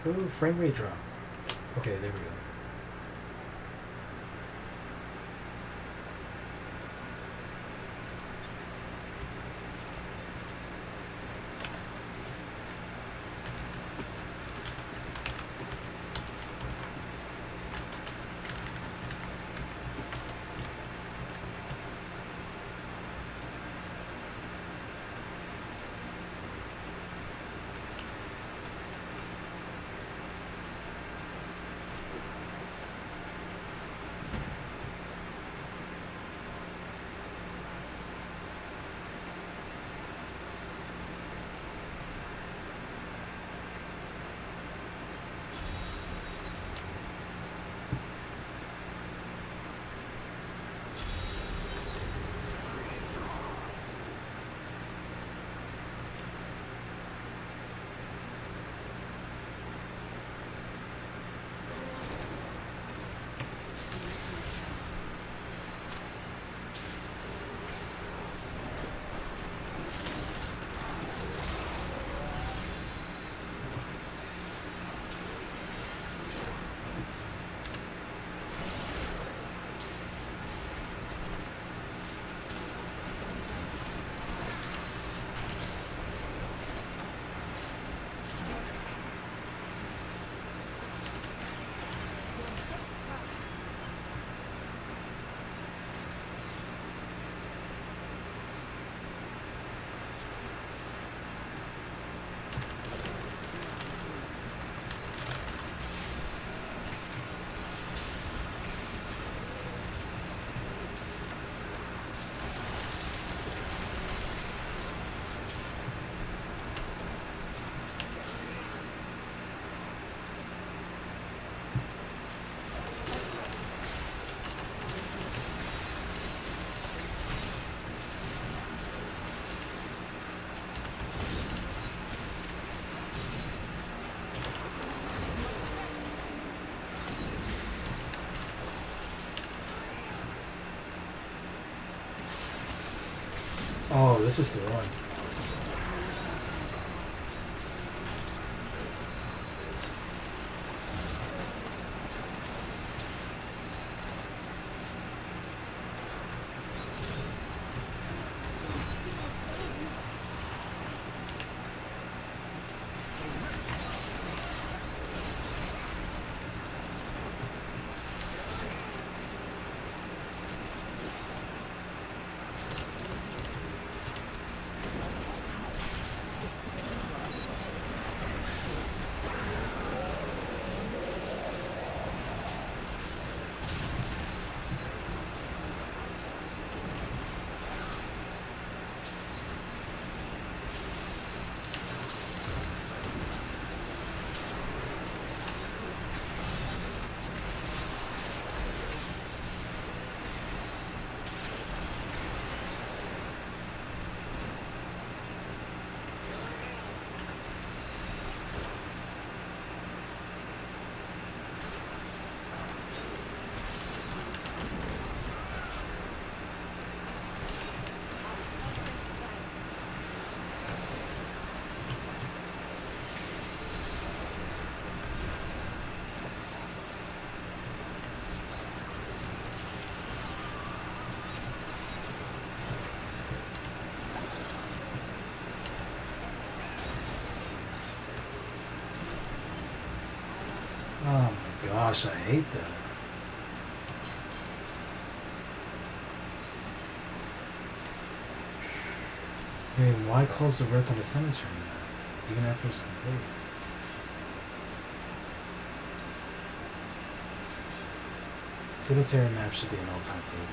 Ooh, frame rate drop. Okay, there we go. Oh, this is the one. Oh my gosh, I hate that. I mean, why close the Wrath on the Cemetery now? Even after it's complete. Cemetery map should be an all-time favorite.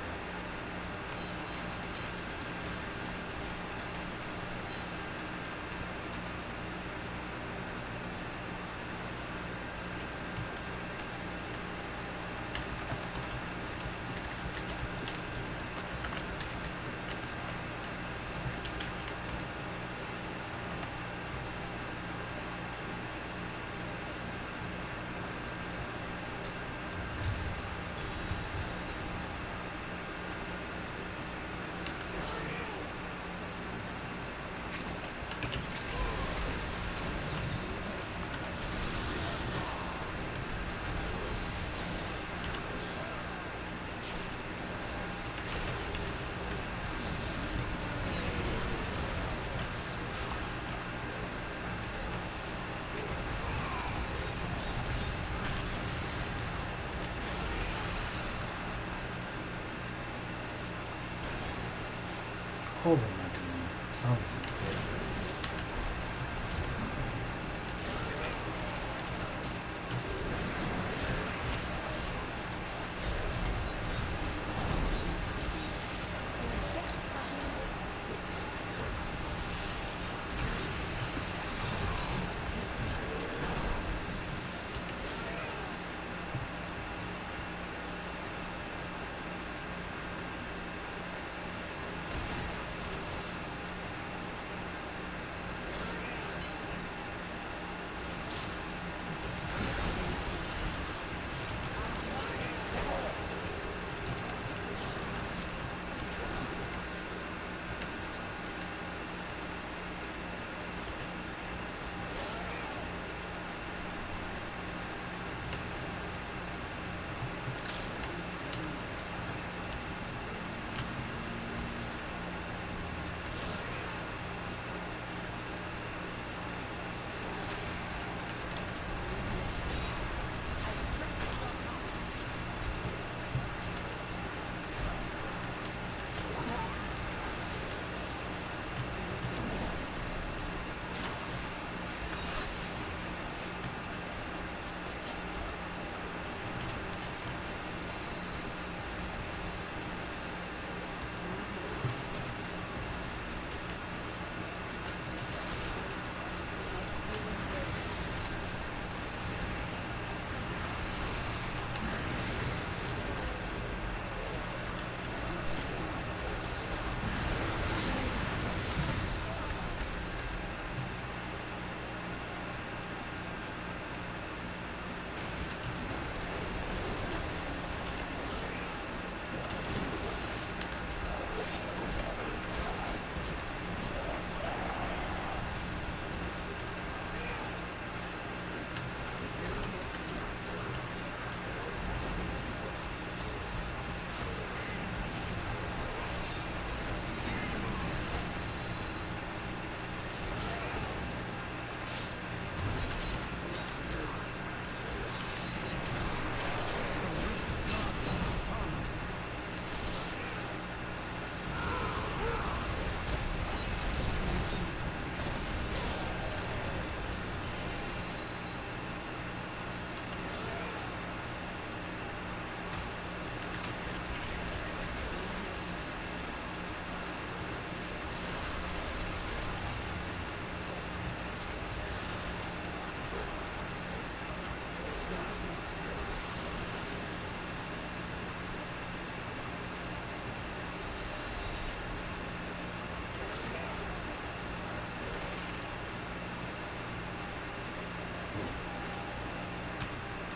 Oh, what am I doing? Zombies over there.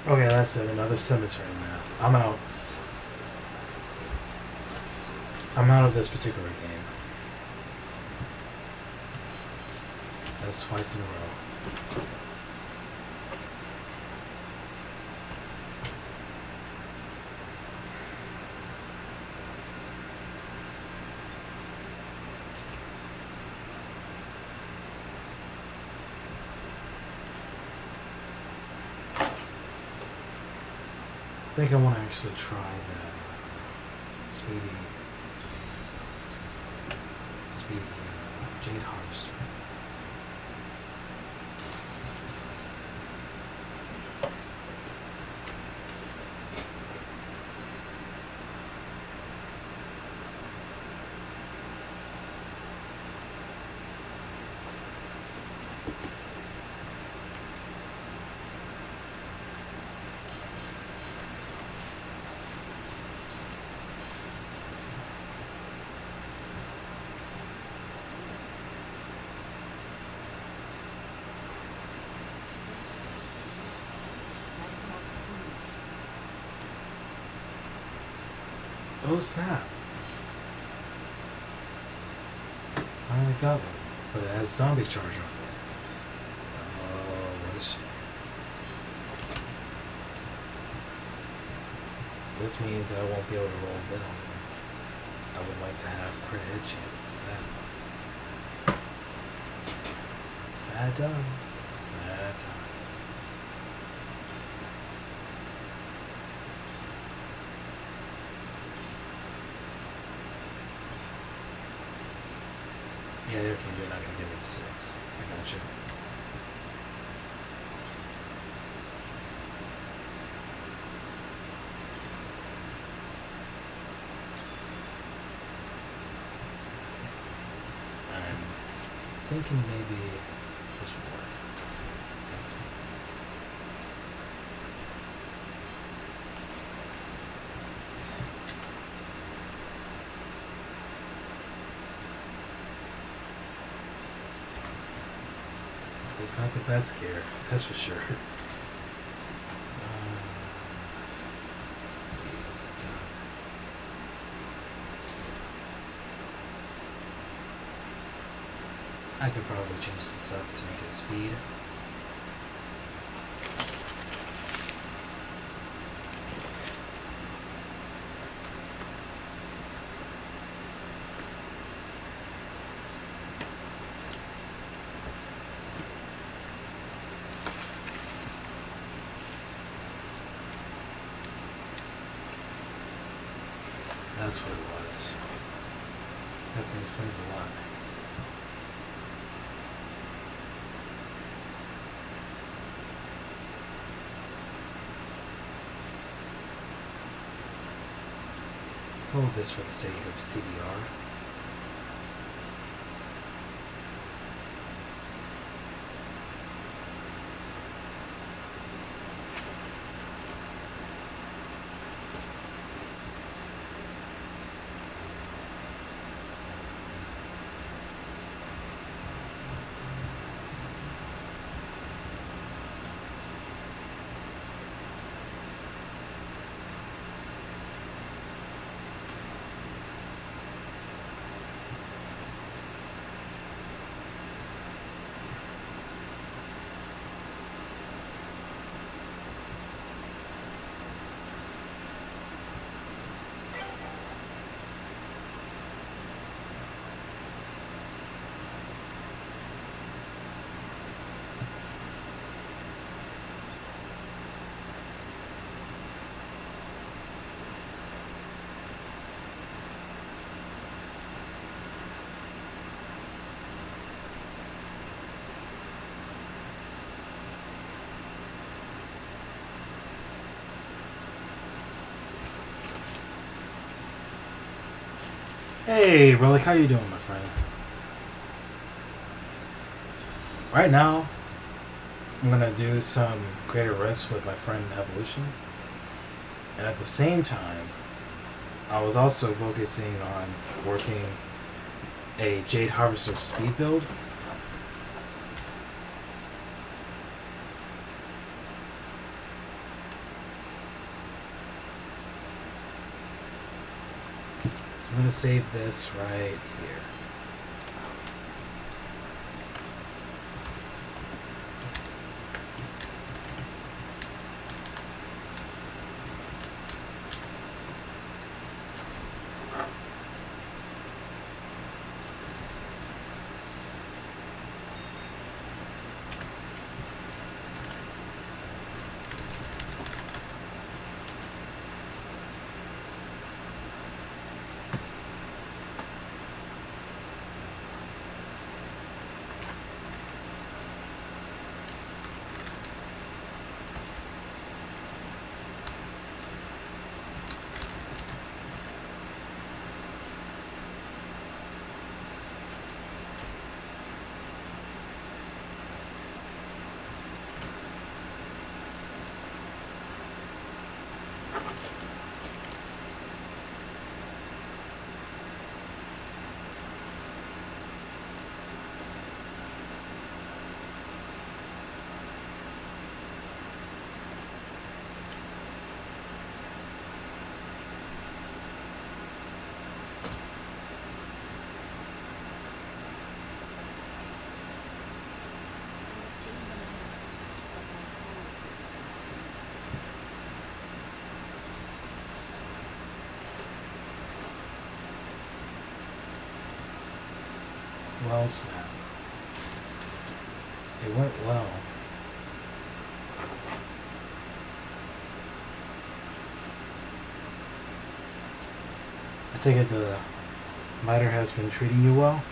Okay, that's it. Another cemetery map. I'm out. I'm out of this particular game. That's twice in a row. I think I want to actually try the speedy jade harvester. Oh snap! Finally got one, but it has zombie charge on it. Oh, what a shame. This means I won't be able to roll a bit on them. I would like to have crit hit chance instead. Sad times. Sad times. Yeah, okay, you're not gonna give me the 6. I got you. I'm thinking maybe this would work. It's not the best gear, that's for sure. Let's see. I could probably change this up to make it speed. That's what it was. Definitely explains a lot. Hold this for the sake of CDR. Hey, Relic, how you doing, my friend? Right now, I'm gonna do some Greater Risk with my friend Evolution. And at the same time, I was also focusing on working a Jade Harvester speed build. So I'm gonna save this right here. Well, snap. It went well. I take it the miter has been treating you well?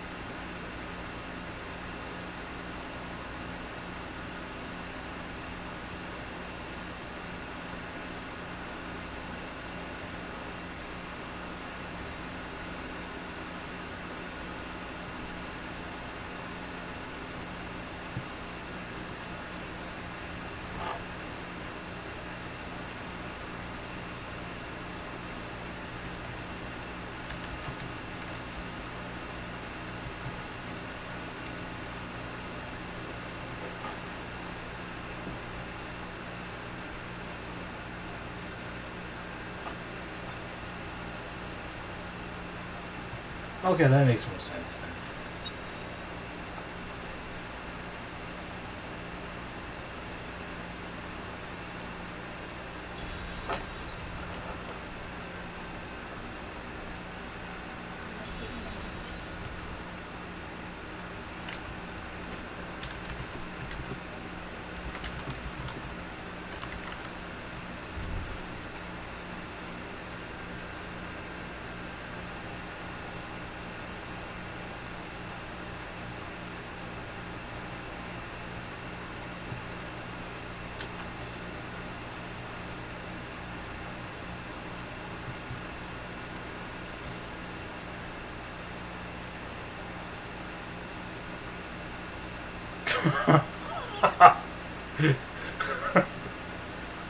Okay, that makes more sense then.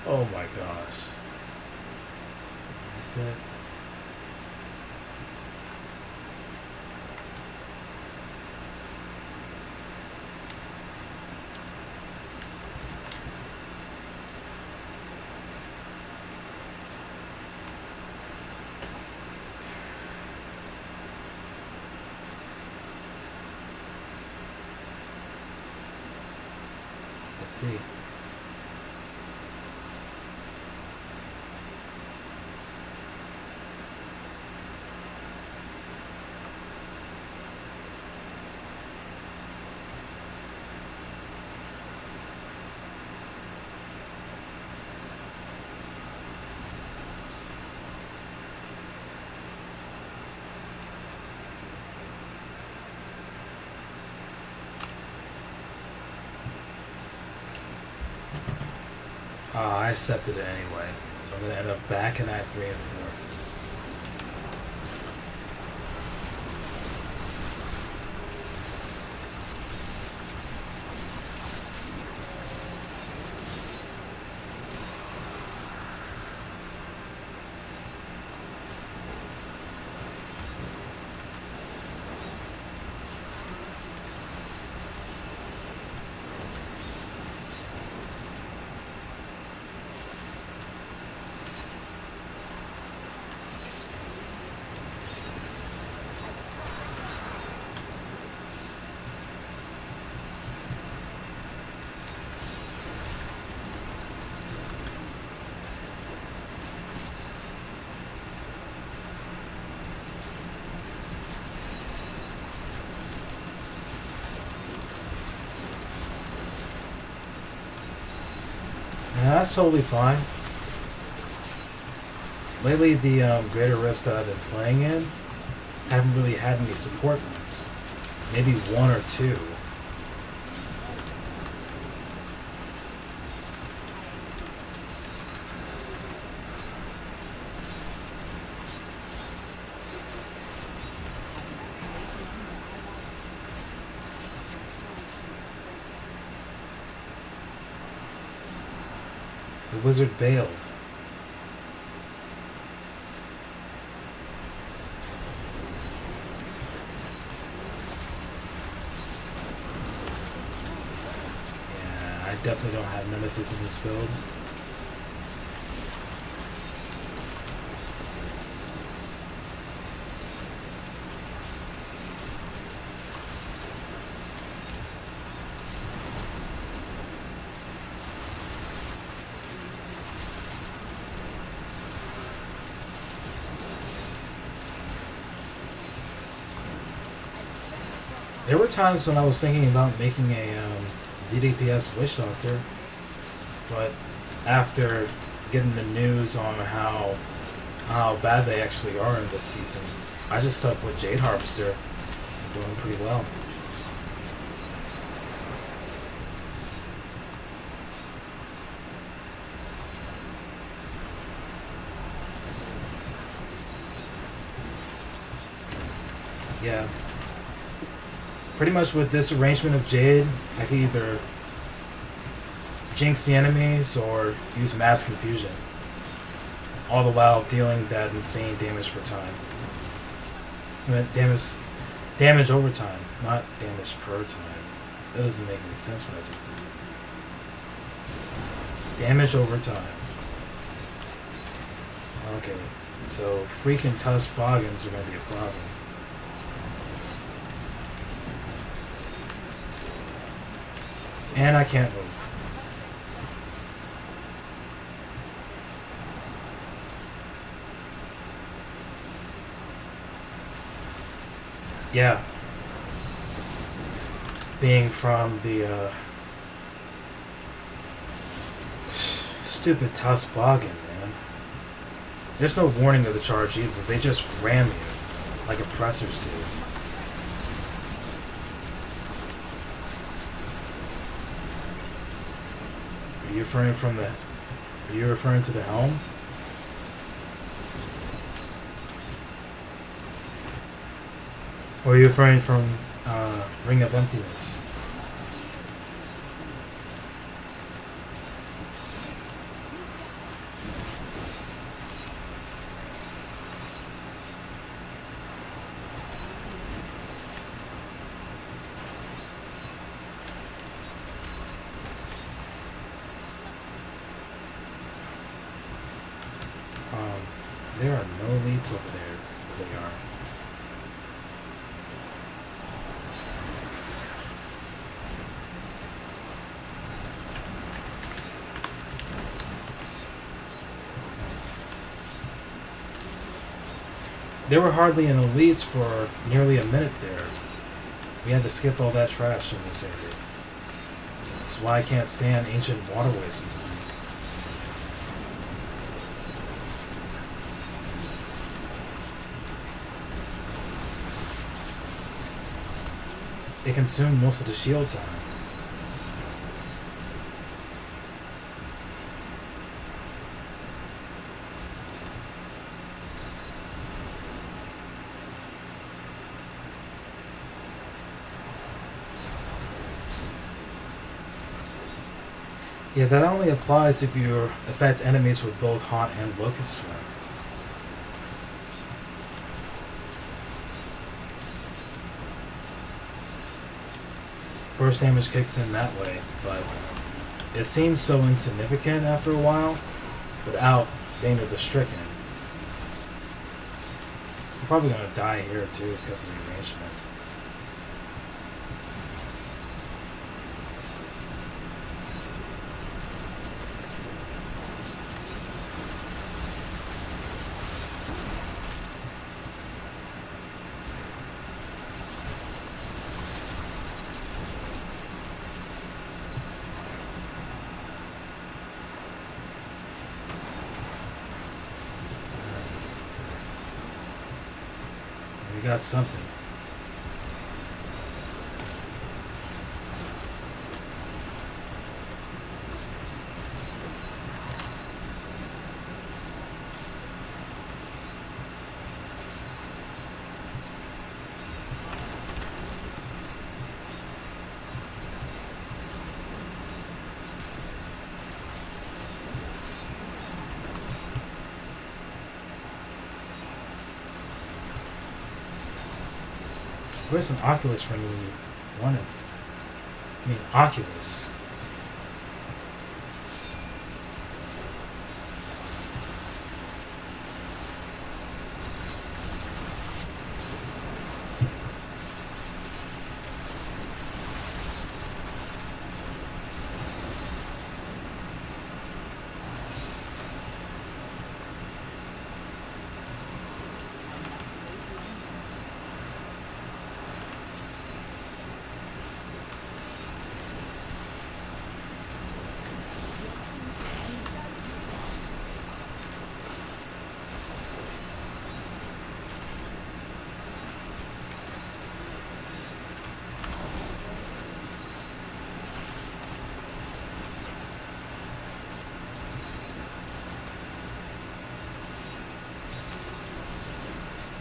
Oh my gosh. You said. I see. I accepted it anyway, so I'm gonna end up back in Act 3 and 4. Yeah, that's totally fine. Lately, the greater rifts that I've been playing in haven't really had any support ones. Maybe one or two. The wizard bailed. Yeah, I definitely don't have Nemesis in this build. There were times when I was thinking about making a ZDPS Witch Doctor, but after getting the news on how bad they actually are in this season, I just stuck with Jade Harvester. I'm doing pretty well. Yeah. Pretty much with this arrangement of Jade, I can either jinx the enemies or use mass confusion, all the while dealing that insane damage per time. I mean, damage over time, not damage per time. That doesn't make any sense what I just said. Damage over time. Okay, so freaking Tusk Boggins are going to be a problem. And I can't move. Yeah. Being from the stupid Tusboggin, man. There's no warning of the charge either. They just ram you like oppressors do. Are you referring from the? Are you referring to the helm? Or are you referring from Ring of Emptiness? There are no elites over there. They are. There were hardly any elites for nearly a minute there. We had to skip all that trash in this area. That's why I can't stand ancient waterways sometimes. It consumed most of the shield time. Yeah, that only applies if you affect enemies with both Haunt and Locust Swarm. Burst damage kicks in that way, but it seems so insignificant after a while without Bane of the Stricken. I'm probably gonna die here too because of the arrangement. We got something. Where's an Oculus ring when you want it? I mean, Oculus.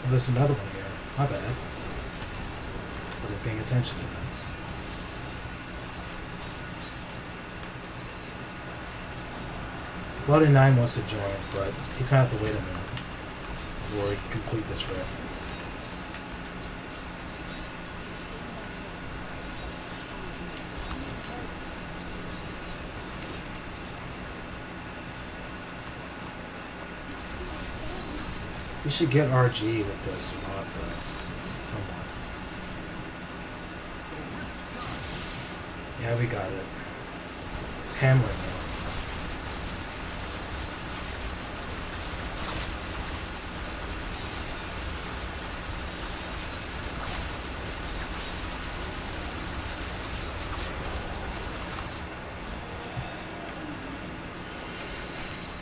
Well, there's another one here. My bad. Wasn't paying attention to that. Bloody Nine wants to join, but he's gonna have to wait a minute before we complete this rift. We should get RG with this mod though. Somewhat. Yeah, we got it. It's hammering me.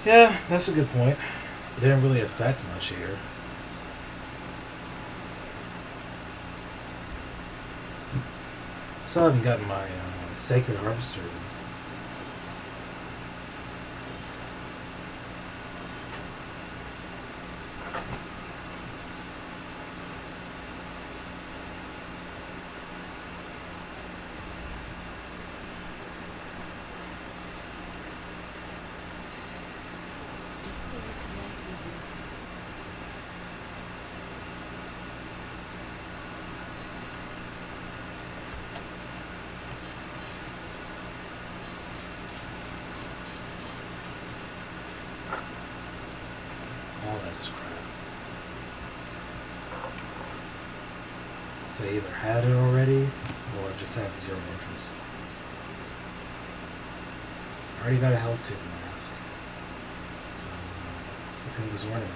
Yeah, that's a good point. It didn't really affect much here. Still haven't gotten my Sacred Harvester. All that's crap. So I either had it already or just have zero interest. I already got a Helltooth mask. So I couldn't use ornament.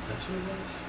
That's what it was?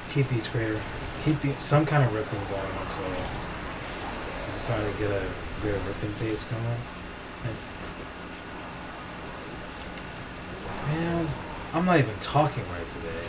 keep these greater, some kind of riffing going until I finally get a greater riffing pace going. And man, I'm not even talking right today.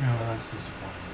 No, that's disappointing.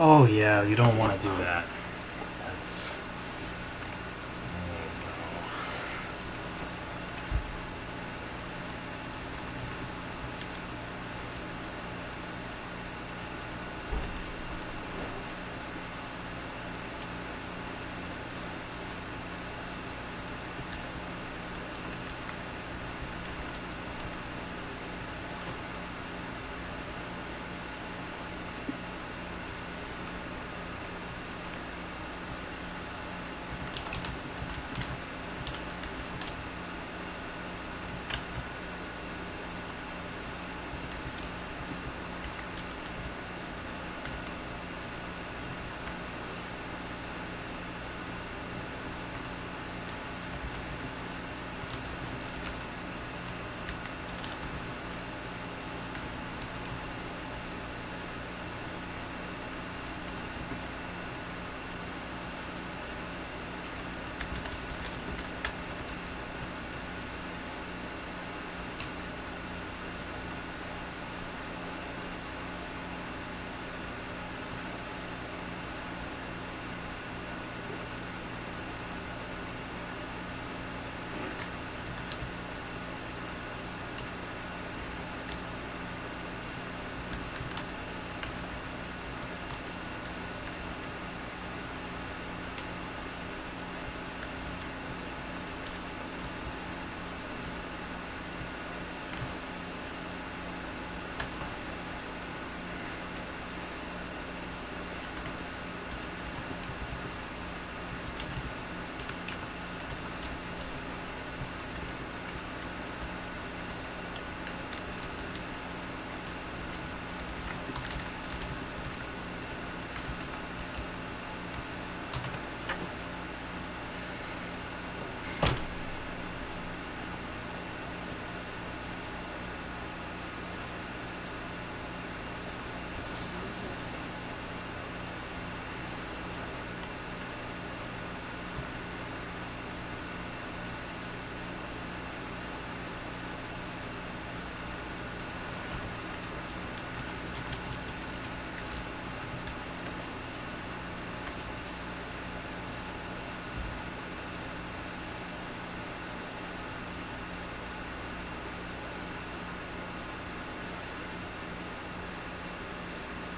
Oh yeah, you don't want to do that. That's.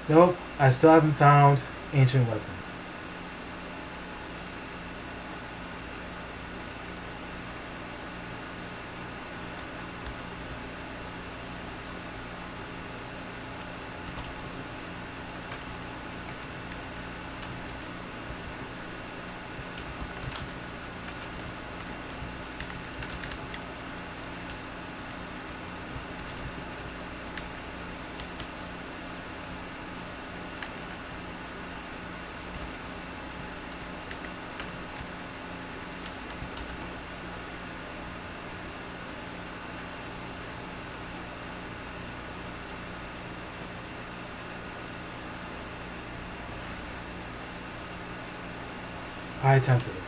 Nope, I still haven't found ancient weapon. I attempted it.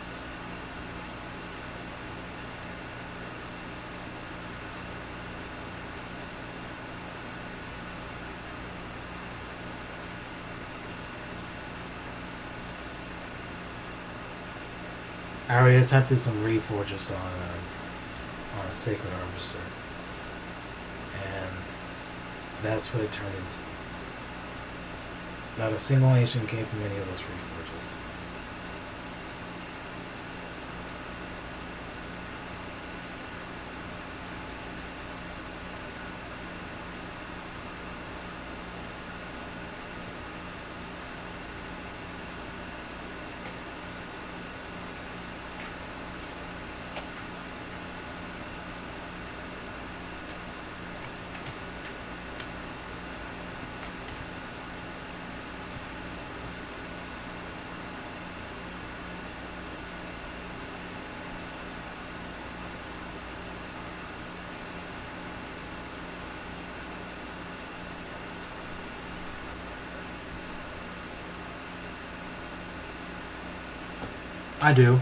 I already attempted some reforges on a sacred harvester, and that's what it turned into. Not a single ancient came from any of those reforges. I do.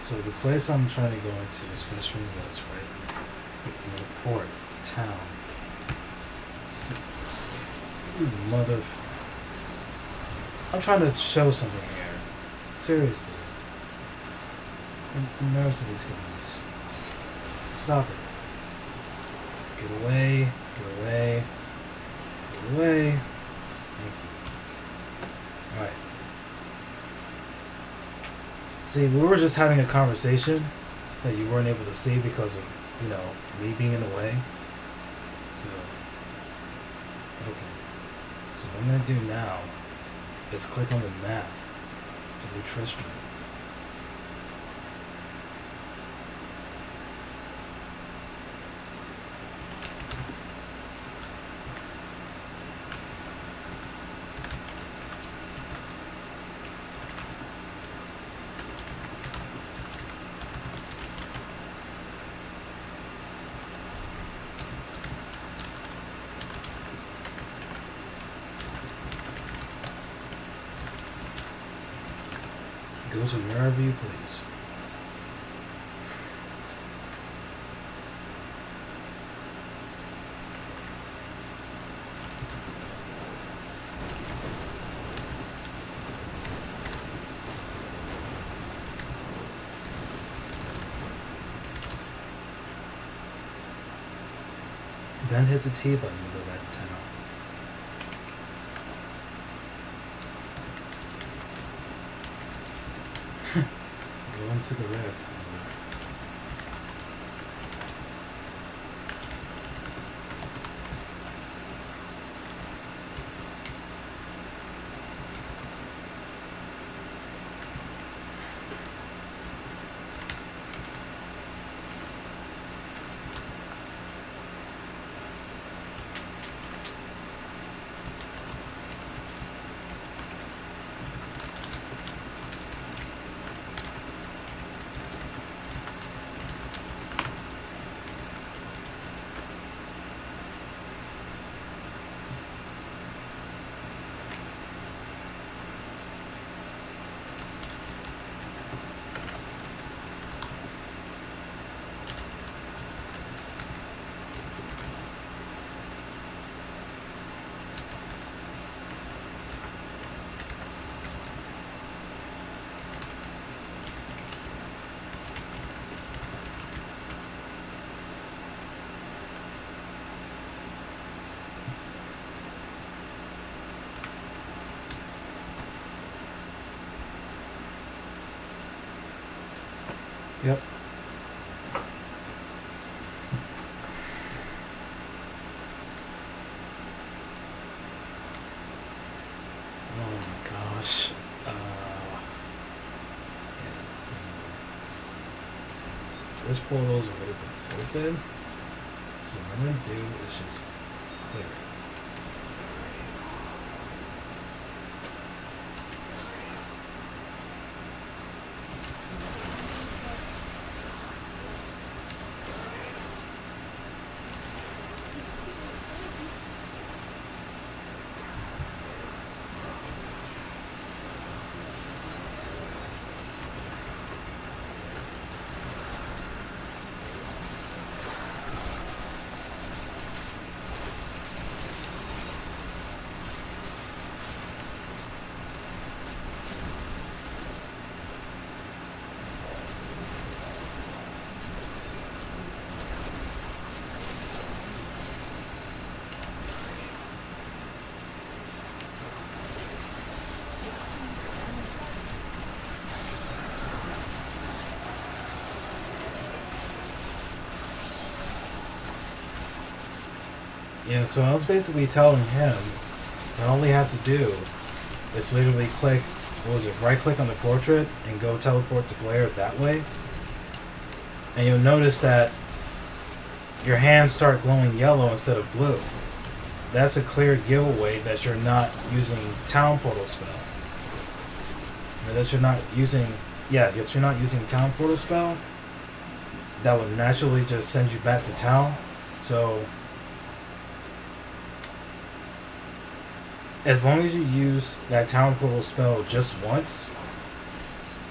So the place I'm trying to go into is Western Woods, right? The port, the town. Mother. I'm trying to show something here. Seriously. The nerves of these guys. Stop it. Get away. Get away. Get away. Thank you. Alright. See, we were just having a conversation that you weren't able to see because of, me being in the way. So, okay. So what I'm going to do now is click on the map to New Tristram. Go to wherever you please. Then hit the T button to go back to town. Go into the rift. Yep. Oh my gosh. Yeah, so this portal's already been open. So what I'm gonna do is just clear it. Yeah, so I was basically telling him that all he has to do is literally click, what was it, right click on the portrait and go teleport to player that way. And you'll notice that your hands start glowing yellow instead of blue. That's a clear giveaway that you're not using town portal spell. That you're not using, if you're not using town portal spell, that would naturally just send you back to town. So as long as you use that town portal spell just once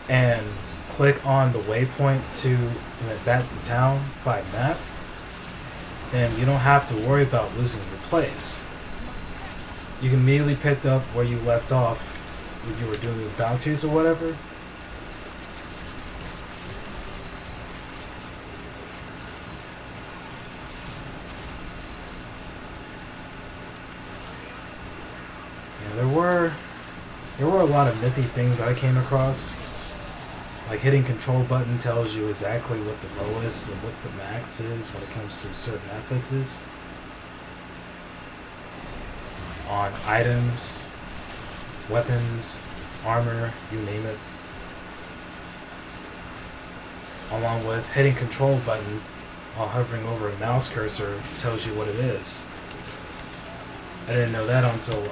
and click on the waypoint to back to town by map, then you don't have to worry about losing your place. You can immediately pick up where you left off when you were doing the bounties or whatever. Yeah, there were a lot of nifty things I came across. Like hitting control button tells you exactly what the lowest and what the max is when it comes to certain affixes on items, weapons, armor, you name it. Along with hitting control button while hovering over a mouse cursor tells you what it is. I didn't know that until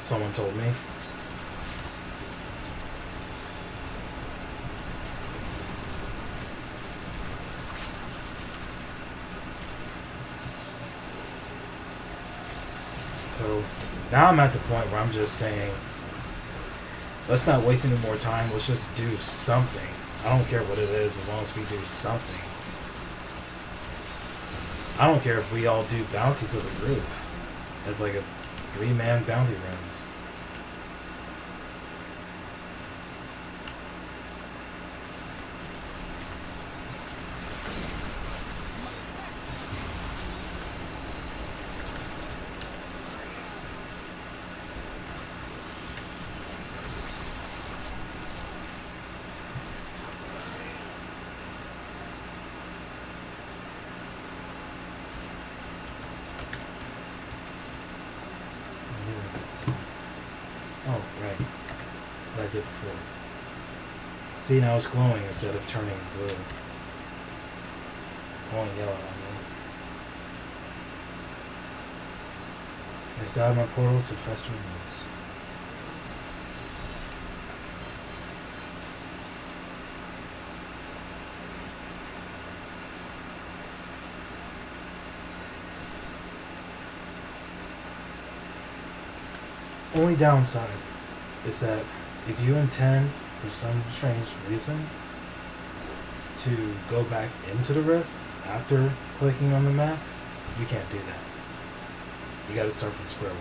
someone told me. So now I'm at the point where I'm just saying, let's not waste any more time. Let's just do something. I don't care what it is as long as we do something. I don't care if we all do bounties as a group. As like a 3-man bounty runs. Oh, right. What I did before. See, now it's glowing instead of turning blue. Glowing yellow, I mean. I started my portal to fester woods. Only downside is that if you intend, for some strange reason, to go back into the rift after clicking on the map, you can't do that. You gotta start from square one.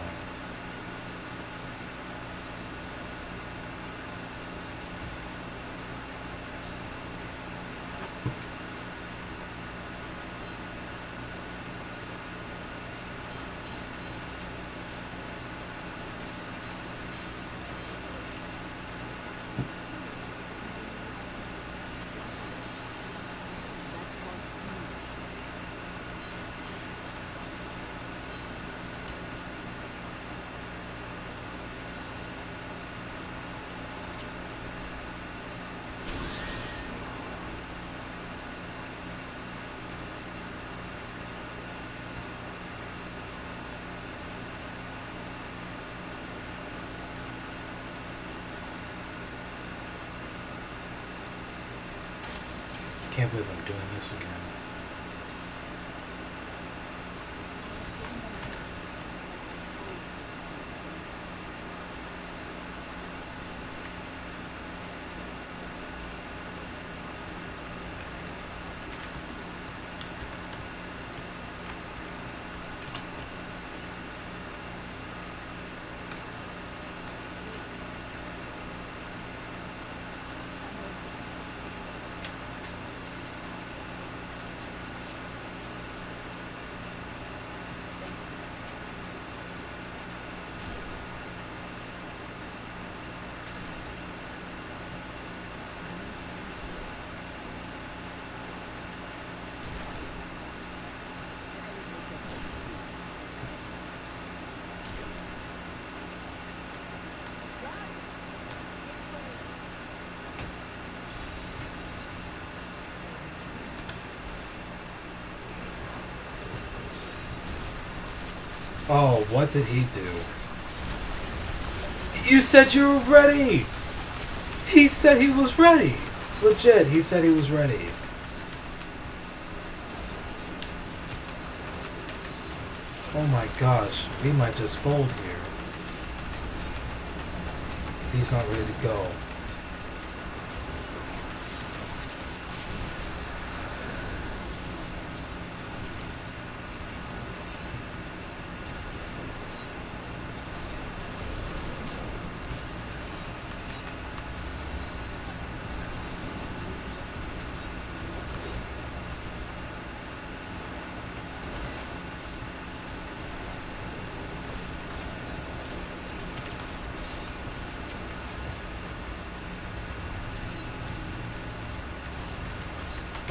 Can't believe I'm doing this again. Oh, what did he do? You said you were ready! He said he was ready! Legit, he said he was ready. Oh my gosh, we might just fold here. If he's not ready to go.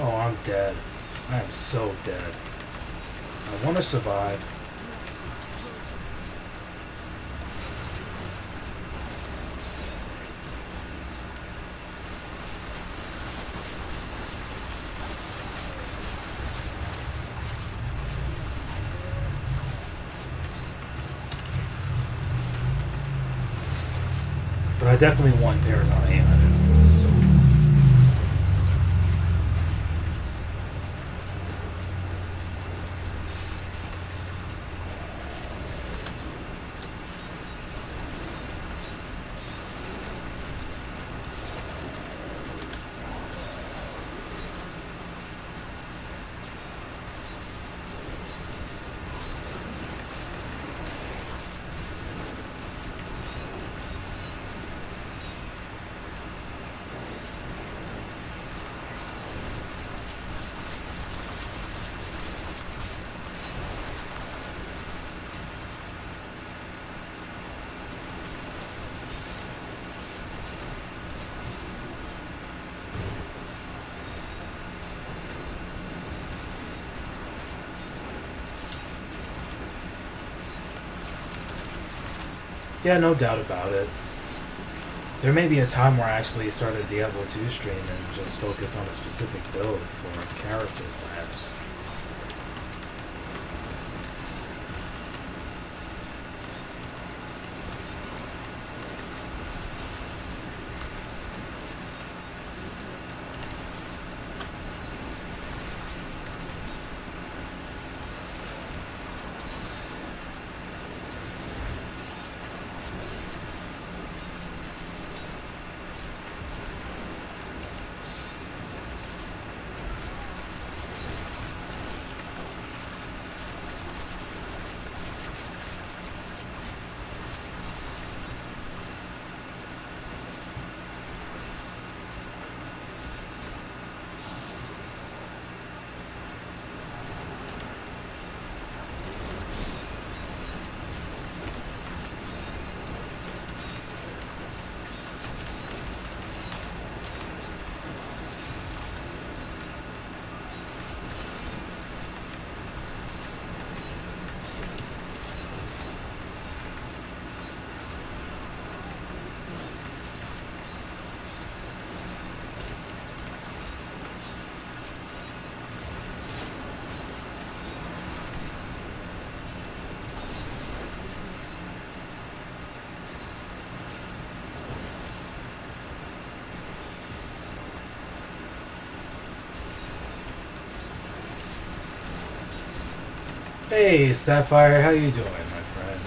Oh, I'm dead. I am so dead. I want to survive. But I definitely want Paragon 800 so. Yeah, no doubt about it. There may be a time where I actually start a Diablo 2 stream and just focus on a specific build for a character class. Hey, Sapphire, how you doing, my friend?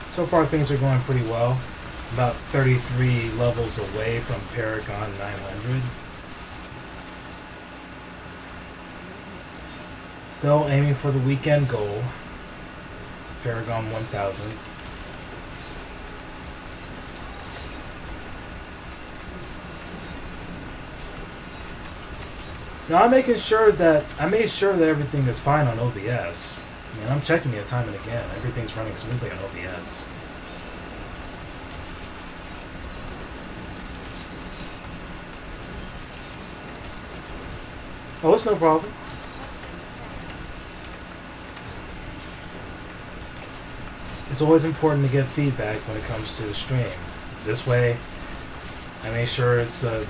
So far, things are going pretty well. About 33 levels away from Paragon 900. Still aiming for the weekend goal, Paragon 1000. Now I made sure that everything is fine on OBS. I mean, I'm checking it time and again. Everything's running smoothly on OBS. Oh, it's no problem. It's always important to get feedback when it comes to the stream. This way, I make sure it's at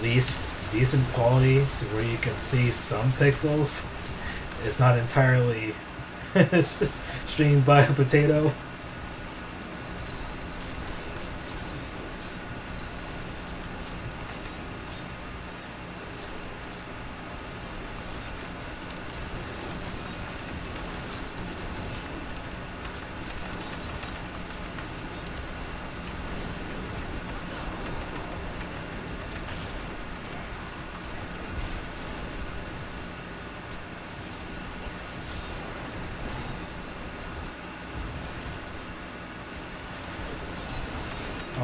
least decent quality to where you can see some pixels. It's not entirely streamed by a potato.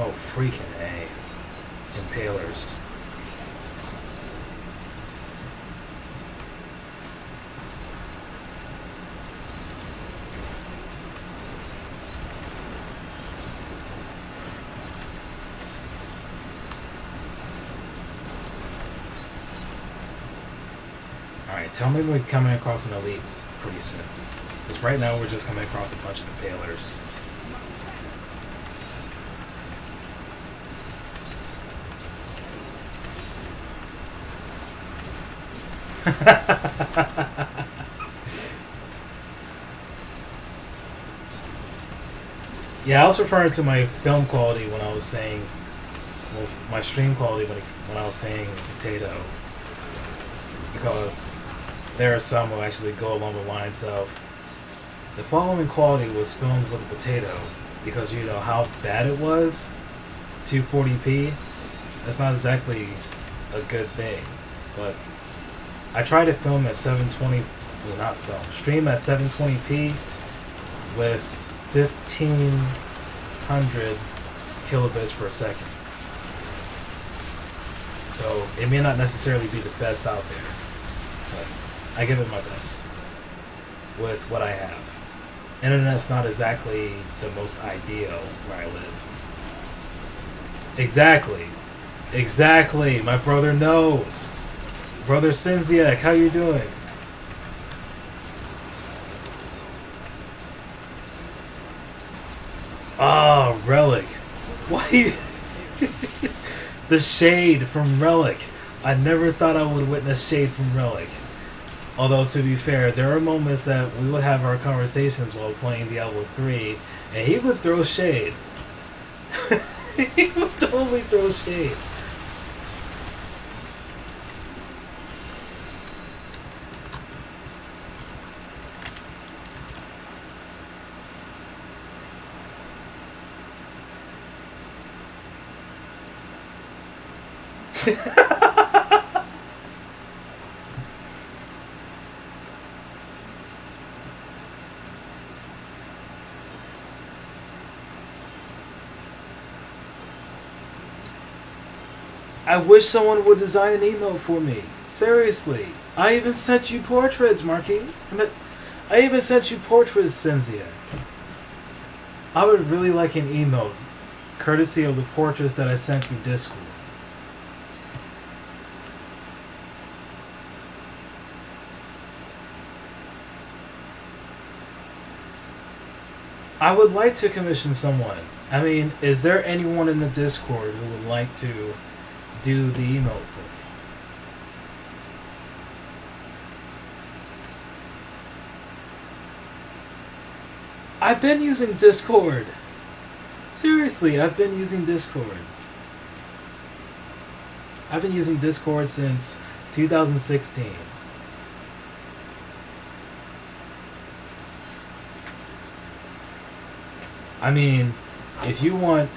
Oh, freaking A. Impalers. Alright, tell me we're coming across an elite pretty soon. Because right now we're just coming across a bunch of impalers. Yeah, I was referring to my film quality when I was saying, well, my stream quality when I was saying potato, because there are some who actually go along the lines of the following quality was filmed with a potato, because you know how bad it was, 240p. That's not exactly a good thing, but I try to film at 720, well not film, stream at 720p with 1500 kilobits per second. So it may not necessarily be the best out there, but I give it my best with what I have. Internet's not exactly the most ideal where I live. Exactly, my brother knows. Brother Sinziak, how you doing? Ah, oh, Relic. Why? The shade from Relic. I never thought I would witness shade from Relic. Although, to be fair, there are moments that we would have our conversations while playing Diablo 3, and he would throw shade. He would totally throw shade. I wish someone would design an emote for me. Seriously. I even sent you portraits, Marky. I even sent you portraits, Senzia. I would really like an emote, courtesy of the portraits that I sent through Discord. I would like to commission someone. I mean, is there anyone in the Discord who would like to do the emote for me? I've been using Discord. Seriously, I've been using Discord. I've been using Discord since 2016. I mean, if you want.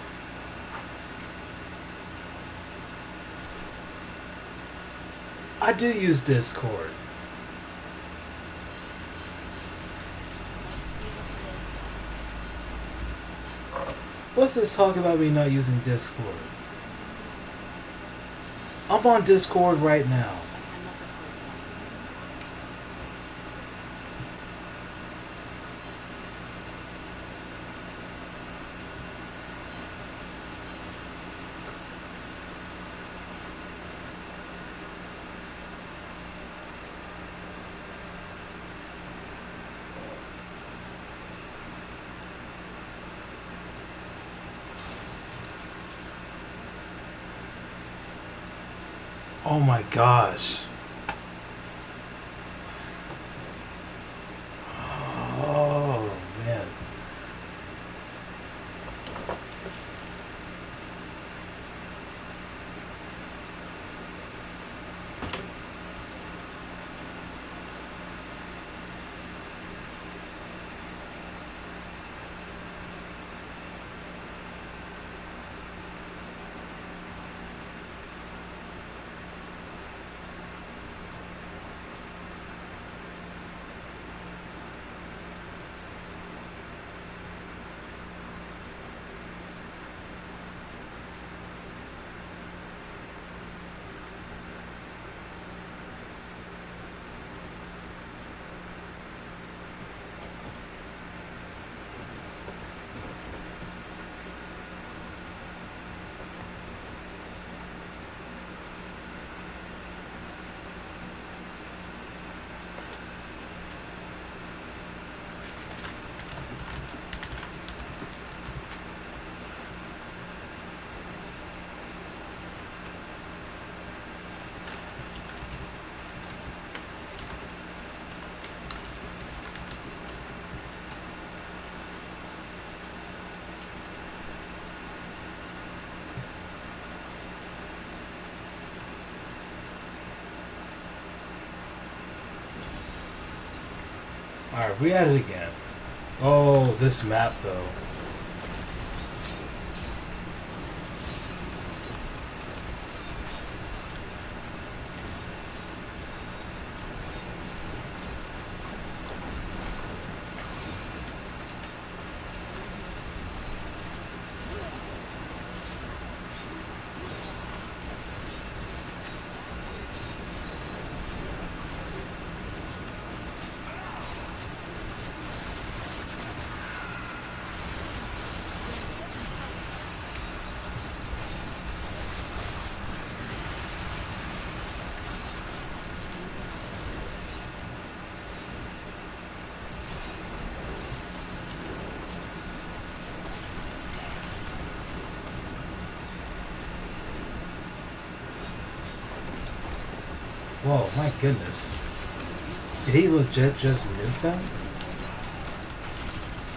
I do use Discord. What's this talk about me not using Discord? I'm on Discord right now. Oh my gosh. Oh man. Alright, we at it again. Oh, this map though. Whoa, my goodness. Did he legit just nuke them?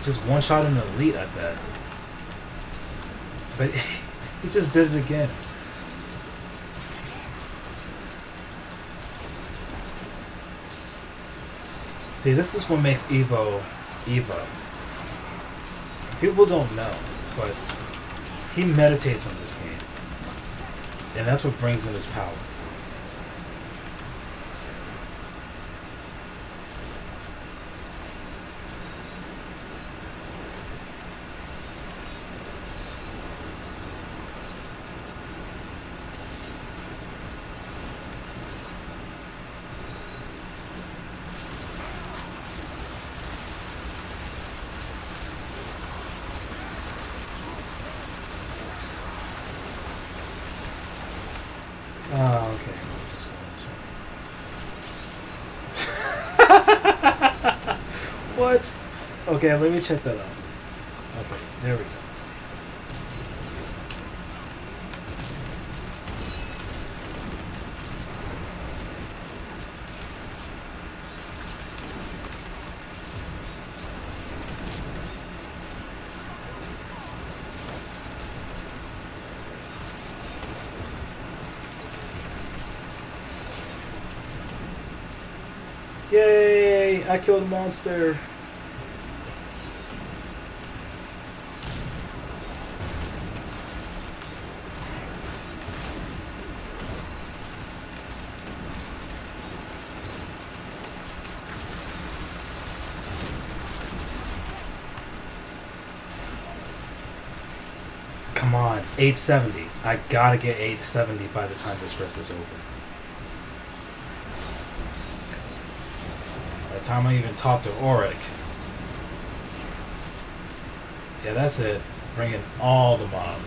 Just one shot an elite, I bet. But he just did it again. See, this is what makes Evo Evo. People don't know, but he meditates on this game. And that's what brings him his power. Oh, okay. What? Okay, let me check that out. Okay, there we go. Yay! I killed a monster. Come on, 870. I gotta get 870 by the time this rift is over. By the time I even talk to Auric. Yeah, that's it. Bring in all the mob.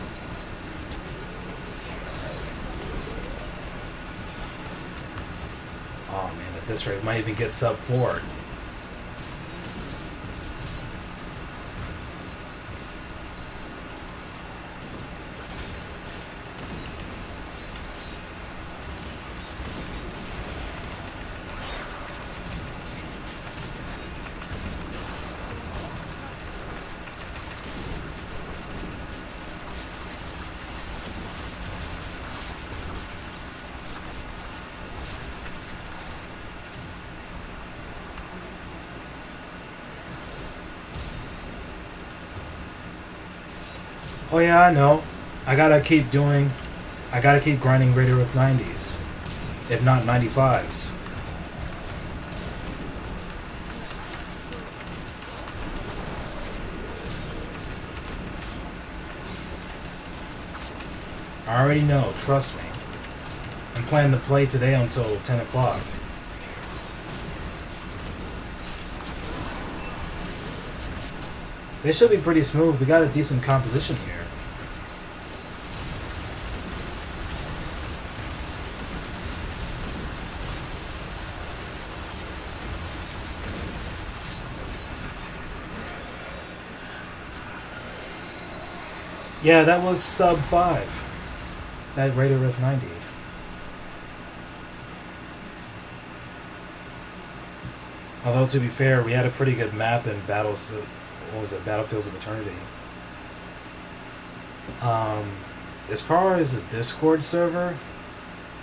Oh man, at this rate, might even get sub 4. Oh yeah, I know. I gotta keep grinding greater with 90s. If not 95s. I already know, trust me. I'm planning to play today until 10 o'clock. They should be pretty smooth. We got a decent composition here. Yeah, that was sub 5. That Raider with 90. Although, to be fair, we had a pretty good map in Battles... What was it? Battlefields of Eternity. As far as the Discord server,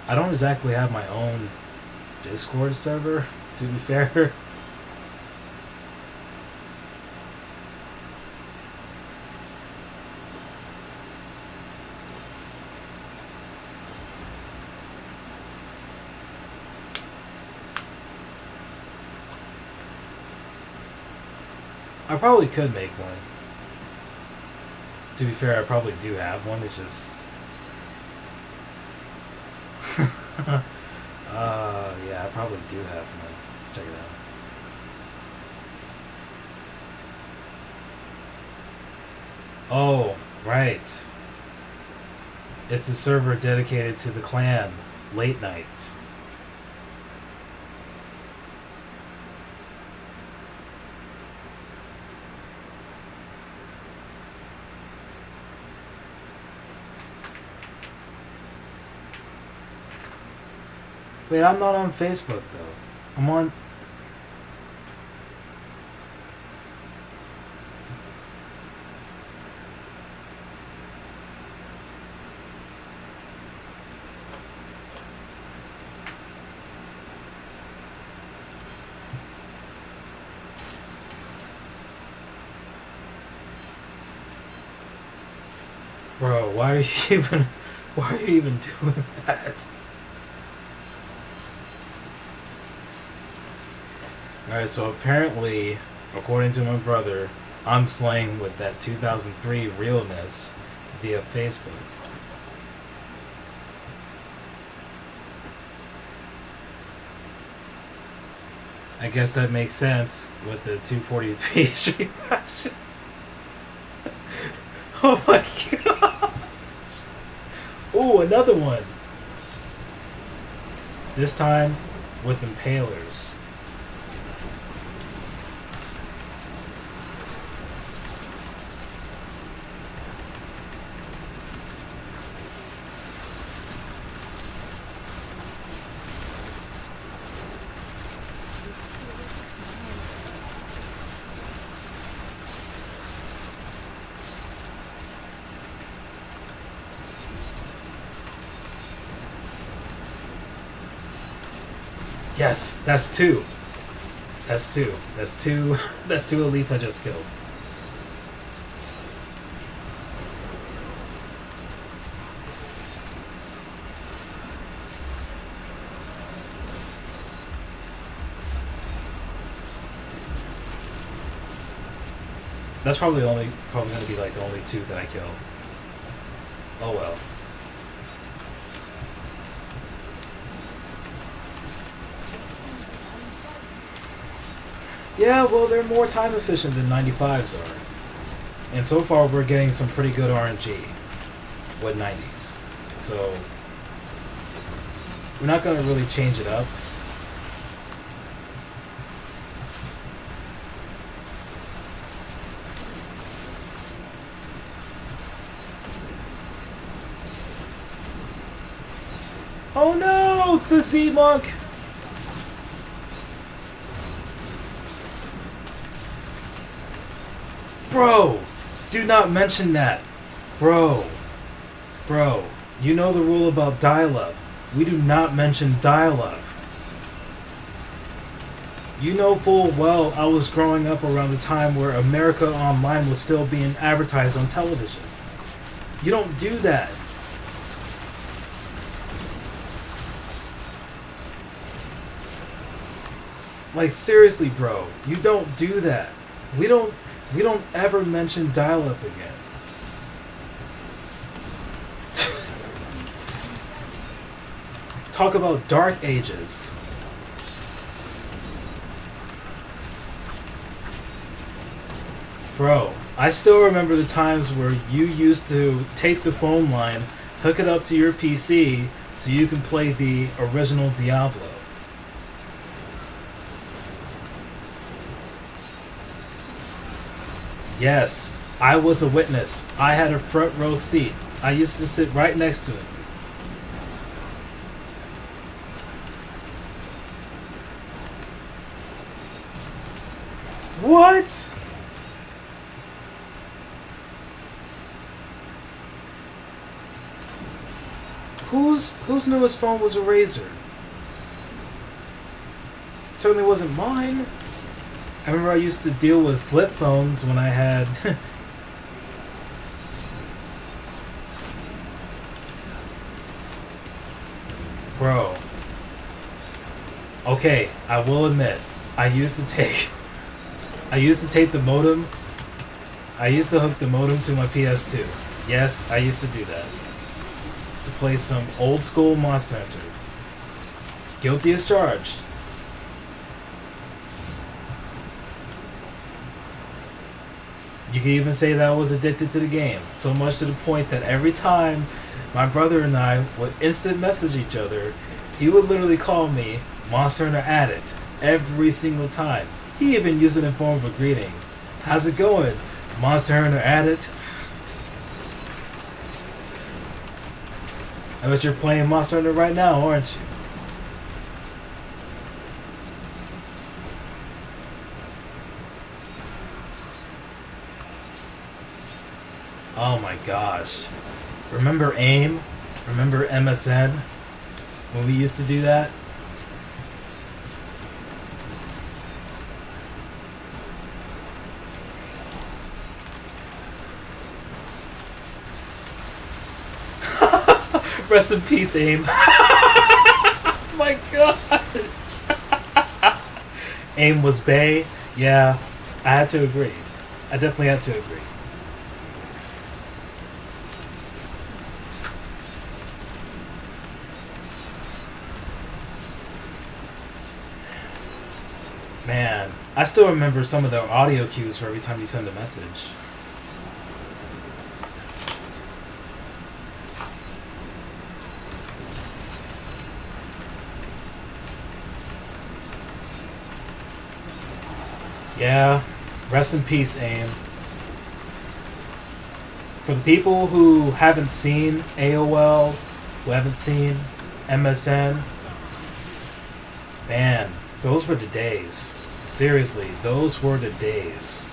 I don't exactly have my own Discord server, to be fair. I probably could make one. To be fair, I probably do have one. It's just... yeah, I probably do have one. Check it out. Oh, right. It's a server dedicated to the clan. Late nights. Wait, I'm not on Facebook, though. I'm on... Bro, why are you even doing that? Alright, so apparently, according to my brother, I'm slaying with that 2003 realness via Facebook. I guess that makes sense with the 240p stream action. Oh my gosh! Ooh, another one! This time with impalers. Yes, that's 2. That's two. That's two. That's two elites I just killed. That's probably gonna be like the only two that I kill. Oh well. Yeah, well, they're more time efficient than 95s are. And so far, we're getting some pretty good RNG with 90s. So, we're not going to really change it up. Oh no! The Sea Monk! Bro! Do not mention that! Bro! Bro, you know the rule about dial-up. We do not mention dial-up. You know full well I was growing up around the time where America Online was still being advertised on television. You don't do that. Like, seriously, bro, you don't do that. We don't ever mention dial-up again. Talk about dark ages. Bro, I still remember the times where you used to take the phone line, hook it up to your PC, so you can play the original Diablo. Yes, I was a witness. I had a front row seat. I used to sit right next to him. What? Whose newest phone was a Razr? It certainly wasn't mine. I remember I used to deal with flip phones when I had... Bro. Okay, I will admit, I used to take the modem. I used to hook the modem to my PS2. Yes, I used to do that. To play some old school Monster Hunter. Guilty as charged. You can even say that I was addicted to the game, so much to the point that every time my brother and I would instant message each other, he would literally call me Monster Hunter Addict every single time. He even used it in form of a greeting. How's it going, Monster Hunter Addict? I bet you're playing Monster Hunter right now, aren't you? Oh my gosh. Remember AIM? Remember MSN? When we used to do that? Rest in peace, AIM. Oh my gosh. AIM was bae. Yeah, I had to agree. I definitely had to agree. Man, I still remember some of the audio cues for every time you send a message. Yeah, rest in peace, AIM. For the people who haven't seen AOL, who haven't seen MSN, man, those were the days. Seriously, those were the days.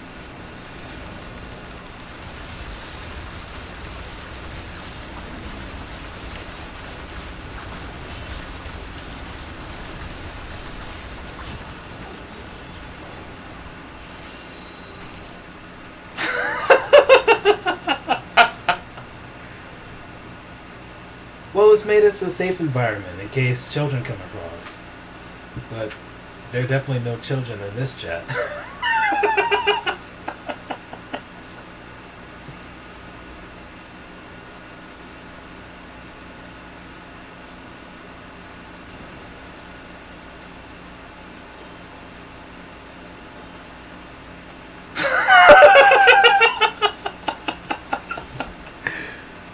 it's made us a safe environment in case children come across. But there are definitely no children in this chat.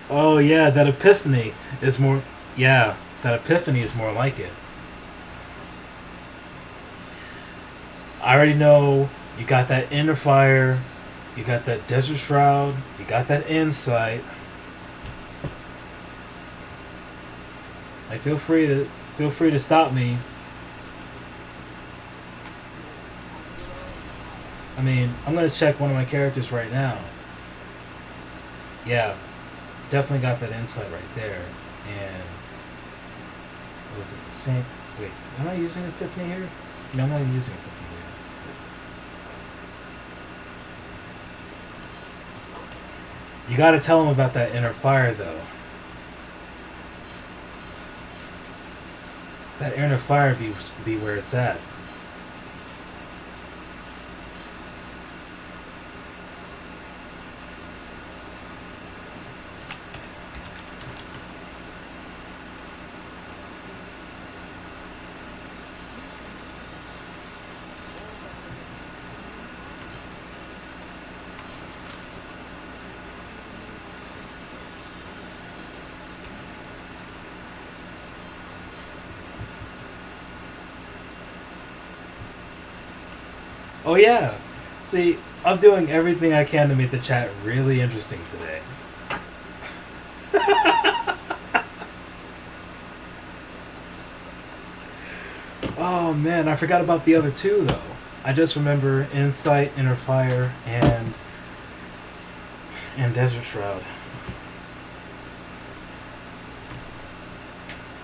Oh yeah, that epiphany is more. Yeah, that epiphany is more like it. I already know you got that inner fire, you got that desert shroud, you got that insight. Like feel free to stop me. I mean, I'm gonna check one of my characters right now. Yeah, definitely got that insight right there. And was it the same? Wait, am I using Epiphany here? No, I'm not even using Epiphany here. You gotta tell him about that inner fire, though. That inner fire be where it's at. Oh yeah. See, I'm doing everything I can to make the chat really interesting today. Oh man, I forgot about the other two though. I just remember Insight, Inner Fire, and Desert Shroud.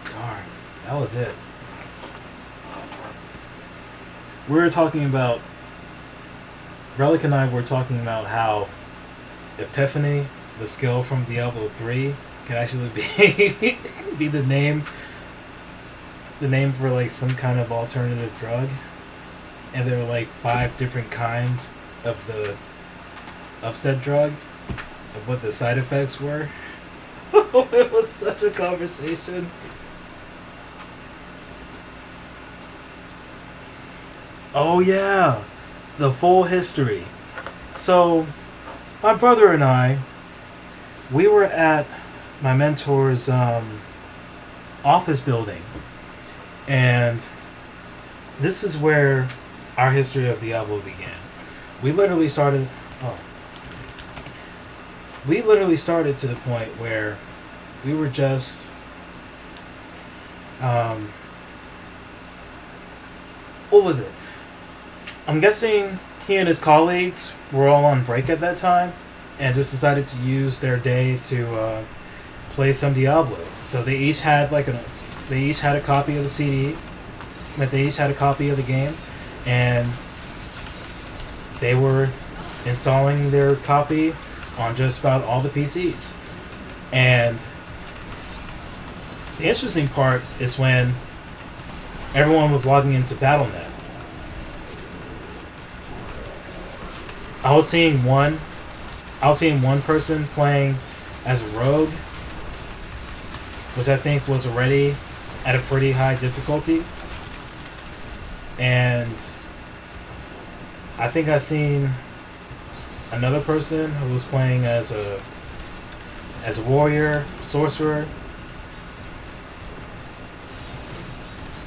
Darn, that was it. We were talking about Relic and I were talking about how Epiphany, the skill from Diablo 3, can actually be be the name for like some kind of alternative drug. And there were like 5 different kinds of said drug and what the side effects were. It was such a conversation. Oh yeah, the full history. So, my brother and I, we were at my mentor's office building, and this is where our history of Diablo began. We literally started. We literally started to the point where we were just. What was it? I'm guessing he and his colleagues were all on break at that time and just decided to use their day to play some Diablo. So they each had a copy of the CD, but they each had a copy of the game, and they were installing their copy on just about all the PCs. And the interesting part is when everyone was logging into Battle.net. I was seeing one person playing as a rogue, which I think was already at a pretty high difficulty. And I think I seen another person who was playing as a warrior, sorcerer.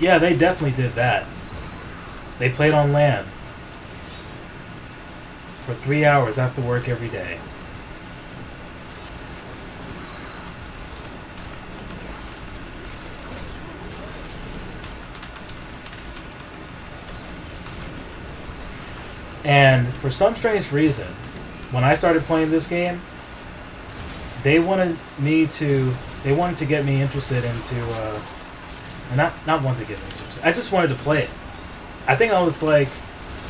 Yeah, they definitely did that. They played on LAN for 3 hours after work every day. And for some strange reason, when I started playing this game, they wanted to get me interested into not want to get me interested. I just wanted to play it. I think I was like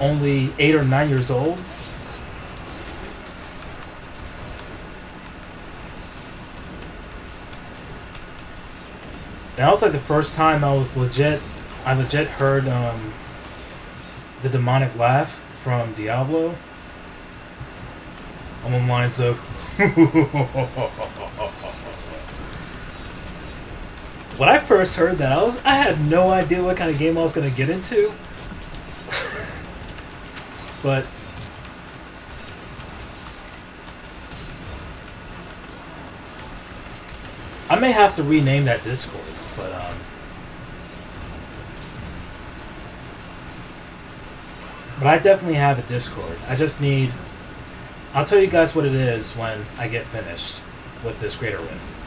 only 8 or 9 years old. that was like the first time I legit heard the demonic laugh from Diablo. Along the lines of, when I first heard that, I had no idea what kind of game I was gonna get into. But I may have to rename that Discord. But I definitely have a Discord. I just need. I'll tell you guys what it is when I get finished with this Greater Rift.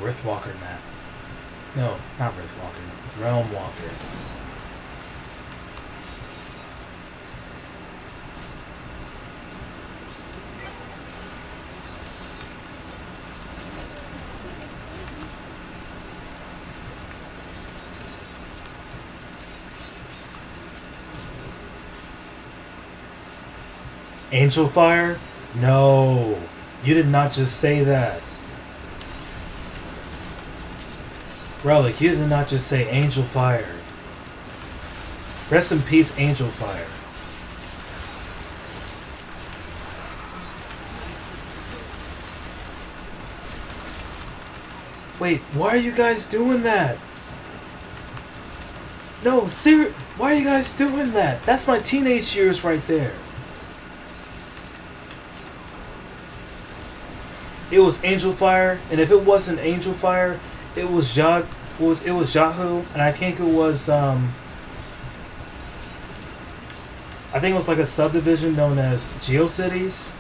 Riftwalker map. No, not Riftwalker. Realm Walker. Angel Fire? No. You did not just say that. Relic, you did not just say Angel Fire. Rest in peace, Angel Fire. Wait, why are you guys doing that? No, why are you guys doing that? That's my teenage years right there. It was Angel Fire, and if it wasn't Angel Fire, it was Yahoo, and I think it was I think it was like a subdivision known as GeoCities.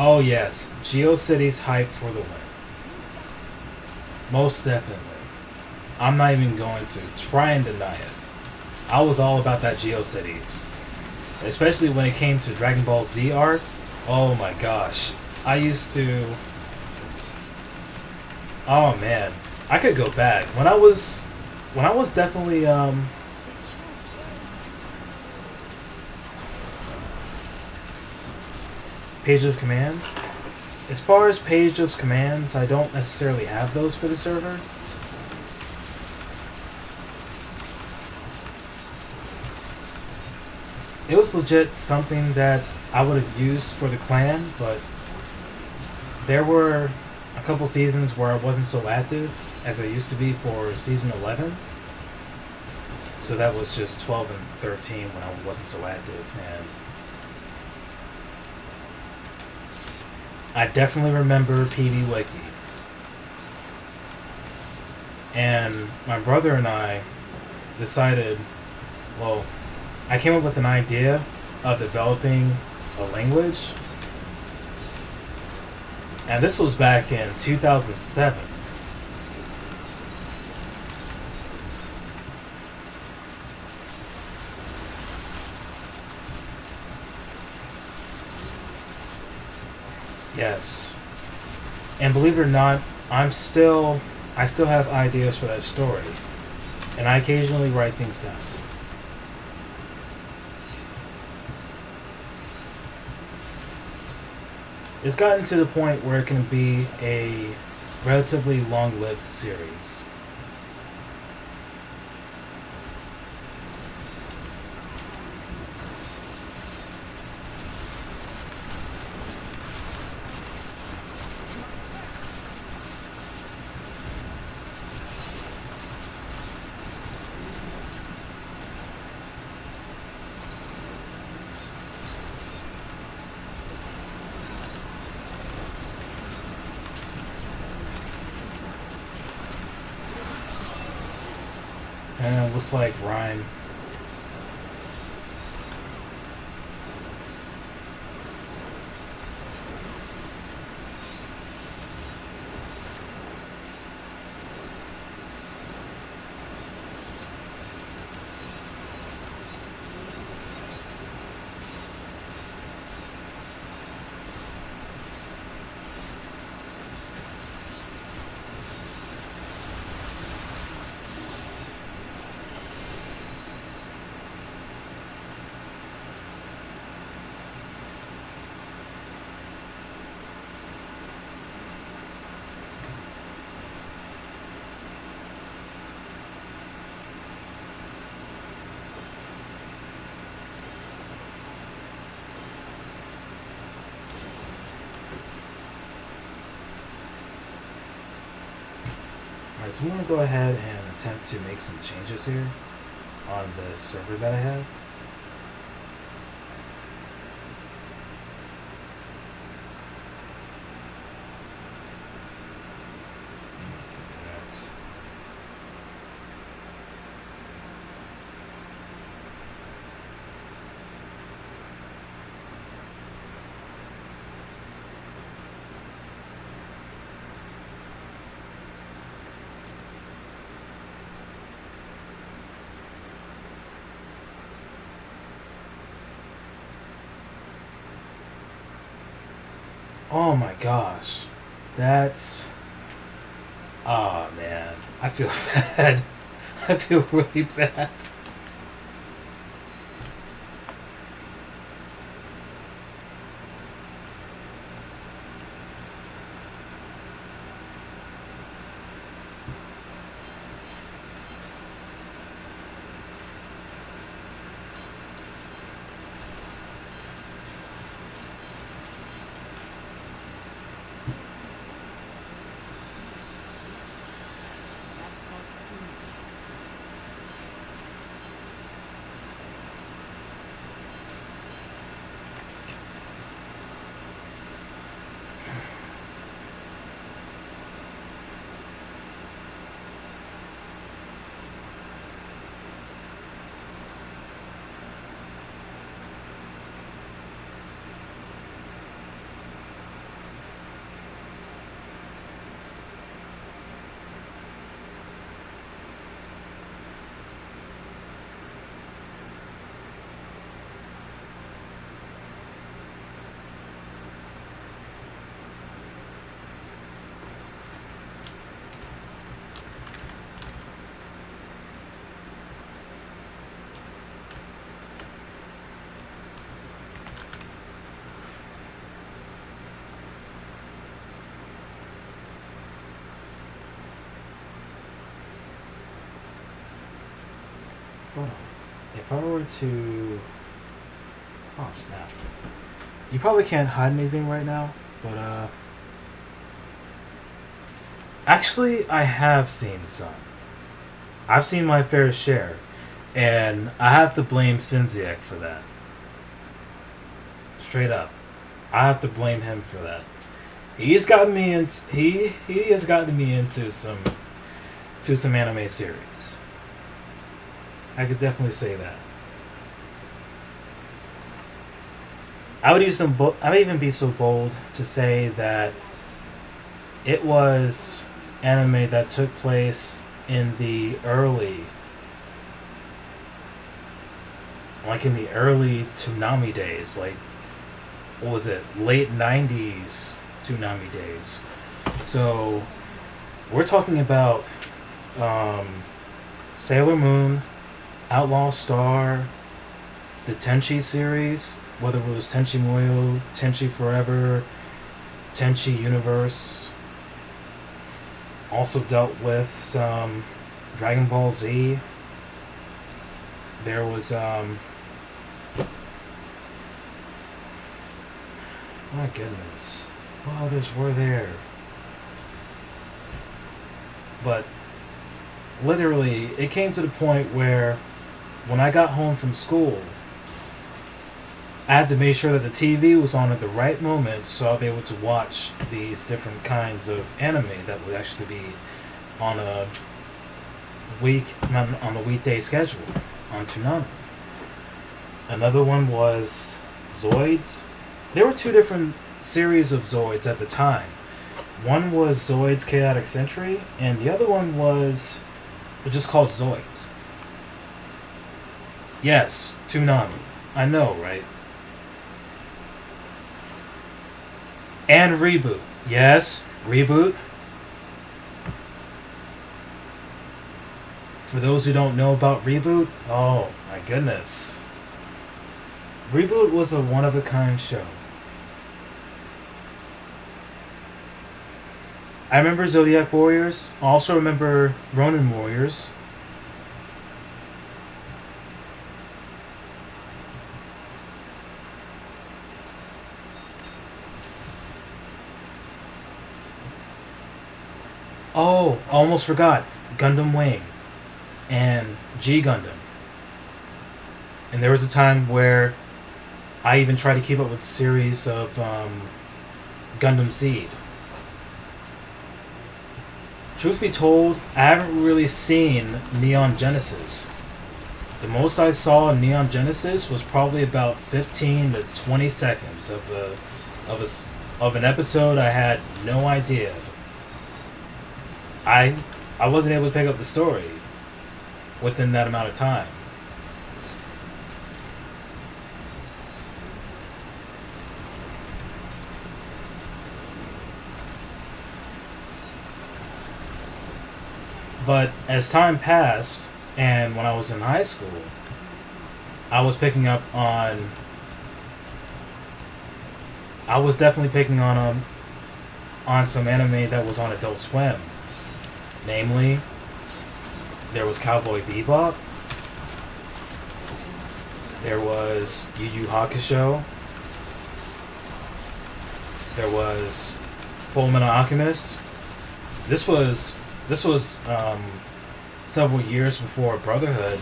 Oh yes, GeoCities hype for the win. Most definitely. I'm not even going to try and deny it. I was all about that GeoCities. Especially when it came to Dragon Ball Z art. Oh my gosh. I used to... Oh man. I could go back. When I was definitely Page of Commands. As far as Page of Commands, I don't necessarily have those for the server. It was legit something that I would have used for the clan, but there were a couple seasons where I wasn't so active as I used to be for season 11. So that was just 12 and 13 when I wasn't so active, and I definitely remember PB Wiki. And my brother and I decided, well, I came up with an idea of developing a language. And this was back in 2007. Yes. And believe it or not, I still have ideas for that story. And I occasionally write things down. It's gotten to the point where it can be a relatively long-lived series. And looks like Rhyme. Alright, so I'm going to go ahead and attempt to make some changes here on the server that I have. Oh my gosh. That's... Oh man. I feel bad. I feel really bad. Hold on. If I were to... Oh, snap. You probably can't hide anything right now, but, Actually, I have seen some. I've seen my fair share, and I have to blame Sinziak for that. Straight up. I have to blame him for that. He's gotten me into... He has gotten me into some anime series. I could definitely say that. I would even be so bold to say that it was anime that took place in the early Toonami days, like, what was it, late 90s Toonami days. So we're talking about Sailor Moon, Outlaw Star, the Tenchi series, whether it was Tenchi Muyo, Tenchi Forever, Tenchi Universe. Also dealt with some Dragon Ball Z. There was my goodness, what others were there? But literally, it came to the point where when I got home from school, I had to make sure that the TV was on at the right moment so I'll be able to watch these different kinds of anime that would actually be on on the weekday schedule on Toonami. Another one was Zoids. There were two different series of Zoids at the time. One was Zoids Chaotic Century, and the other one was just called Zoids. Yes, Toonami. I know, right? And Reboot. Yes, Reboot. For those who don't know about Reboot, oh my goodness. Reboot was a one-of-a-kind show. I remember Zodiac Warriors. I also remember Ronin Warriors. Oh, I almost forgot. Gundam Wing and G Gundam. And there was a time where I even tried to keep up with the series of Gundam Seed. Truth be told, I haven't really seen Neon Genesis. The most I saw in Neon Genesis was probably about 15 to 20 seconds of an episode I had no idea. I wasn't able to pick up the story within that amount of time. But as time passed, and when I was in high school, I was definitely picking on some anime that was on Adult Swim. Namely, there was Cowboy Bebop, there was Yu Yu Hakusho, there was Fullmetal Alchemist. This was several years before Brotherhood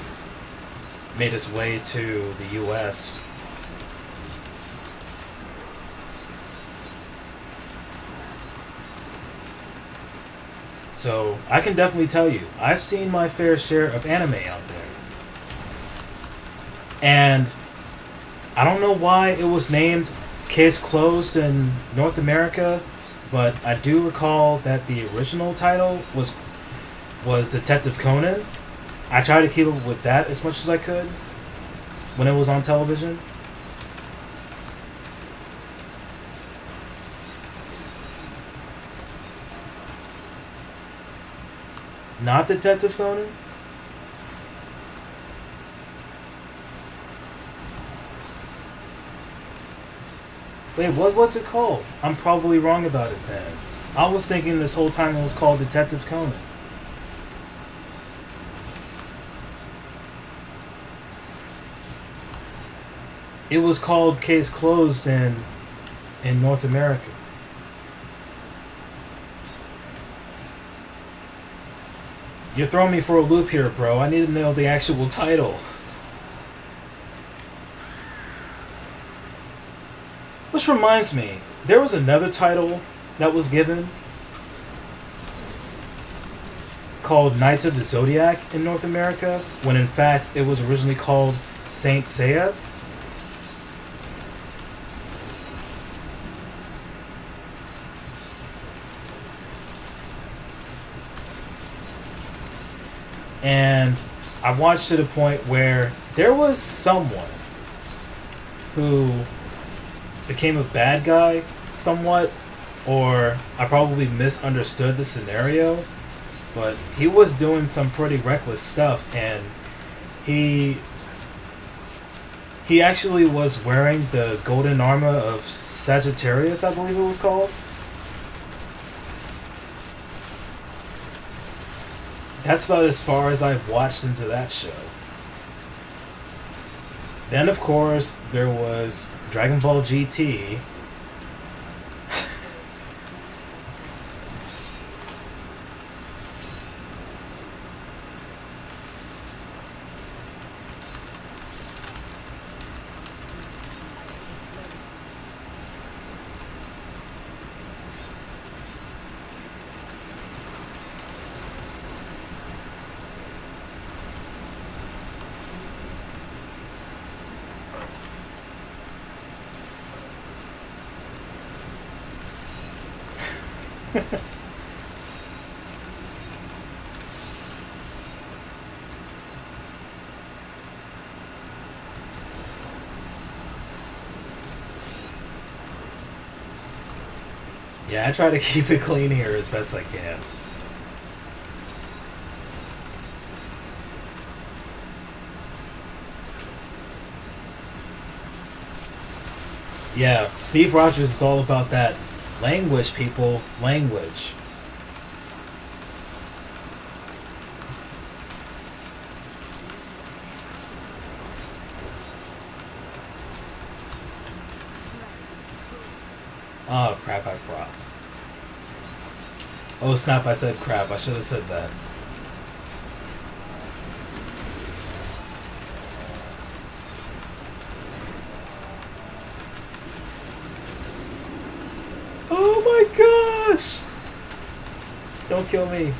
made its way to the U.S. So I can definitely tell you, I've seen my fair share of anime out there. And I don't know why it was named Case Closed in North America, but I do recall that the original title was Detective Conan. I tried to keep up with that as much as I could when it was on television. Not Detective Conan? Wait, what was it called? I'm probably wrong about it then. I was thinking this whole time it was called Detective Conan. It was called Case Closed in North America. You're throwing me for a loop here, bro. I need to know the actual title. Which reminds me, there was another title that was given called Knights of the Zodiac in North America, when in fact it was originally called Saint Seiya. And I watched to the point where there was someone who became a bad guy somewhat, or I probably misunderstood the scenario, but he was doing some pretty reckless stuff, and he actually was wearing the golden armor of Sagittarius, I believe it was called. That's about as far as I've watched into that show. Then, of course, there was Dragon Ball GT. Yeah, I try to keep it clean here as best I can. Yeah, Steve Rogers is all about that language, people. Language. Oh, crap, I propped. Oh, snap, I said crap. I should have said that. Oh my gosh! Don't kill me.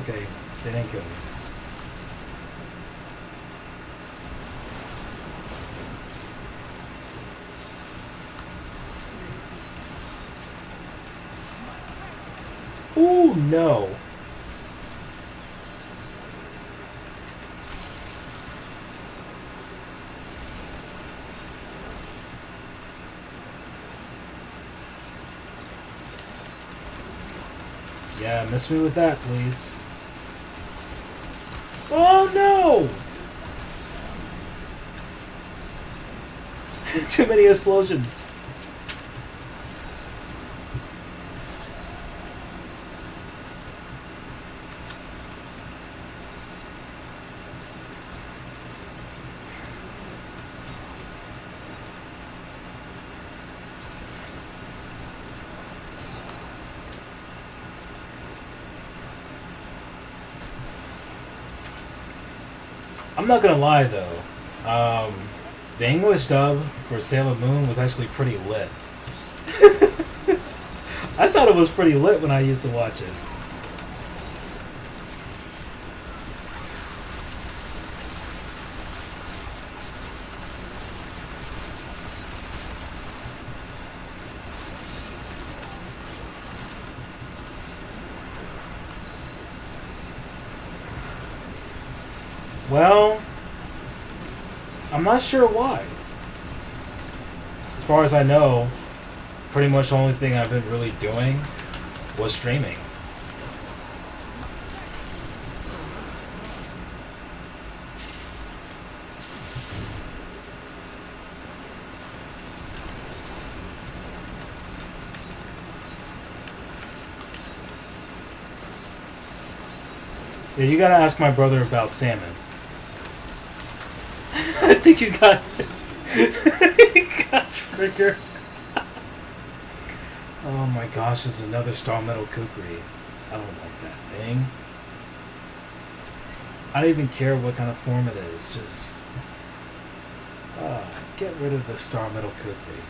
Okay, they didn't kill me. Ooh, no. Yeah, miss me with that, please. Oh no! Too many explosions. I'm not gonna lie though, the English dub for Sailor Moon was actually pretty lit. I thought it was pretty lit when I used to watch it. Well, I'm not sure why. As far as I know, pretty much the only thing I've been really doing was streaming. Yeah, you gotta ask my brother about salmon. I think you got you got trigger. Oh my gosh, this is another Star Metal Kukri. I don't like that thing. I don't even care what kind of form it is. Just get rid of the Star Metal Kukri.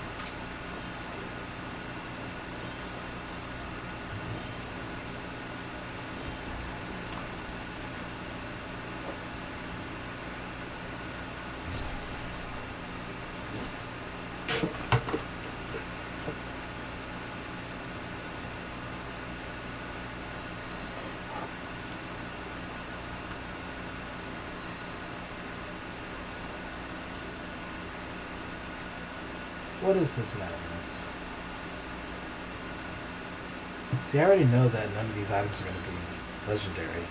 What is this madness? See, I already know that none of these items are going to be legendary.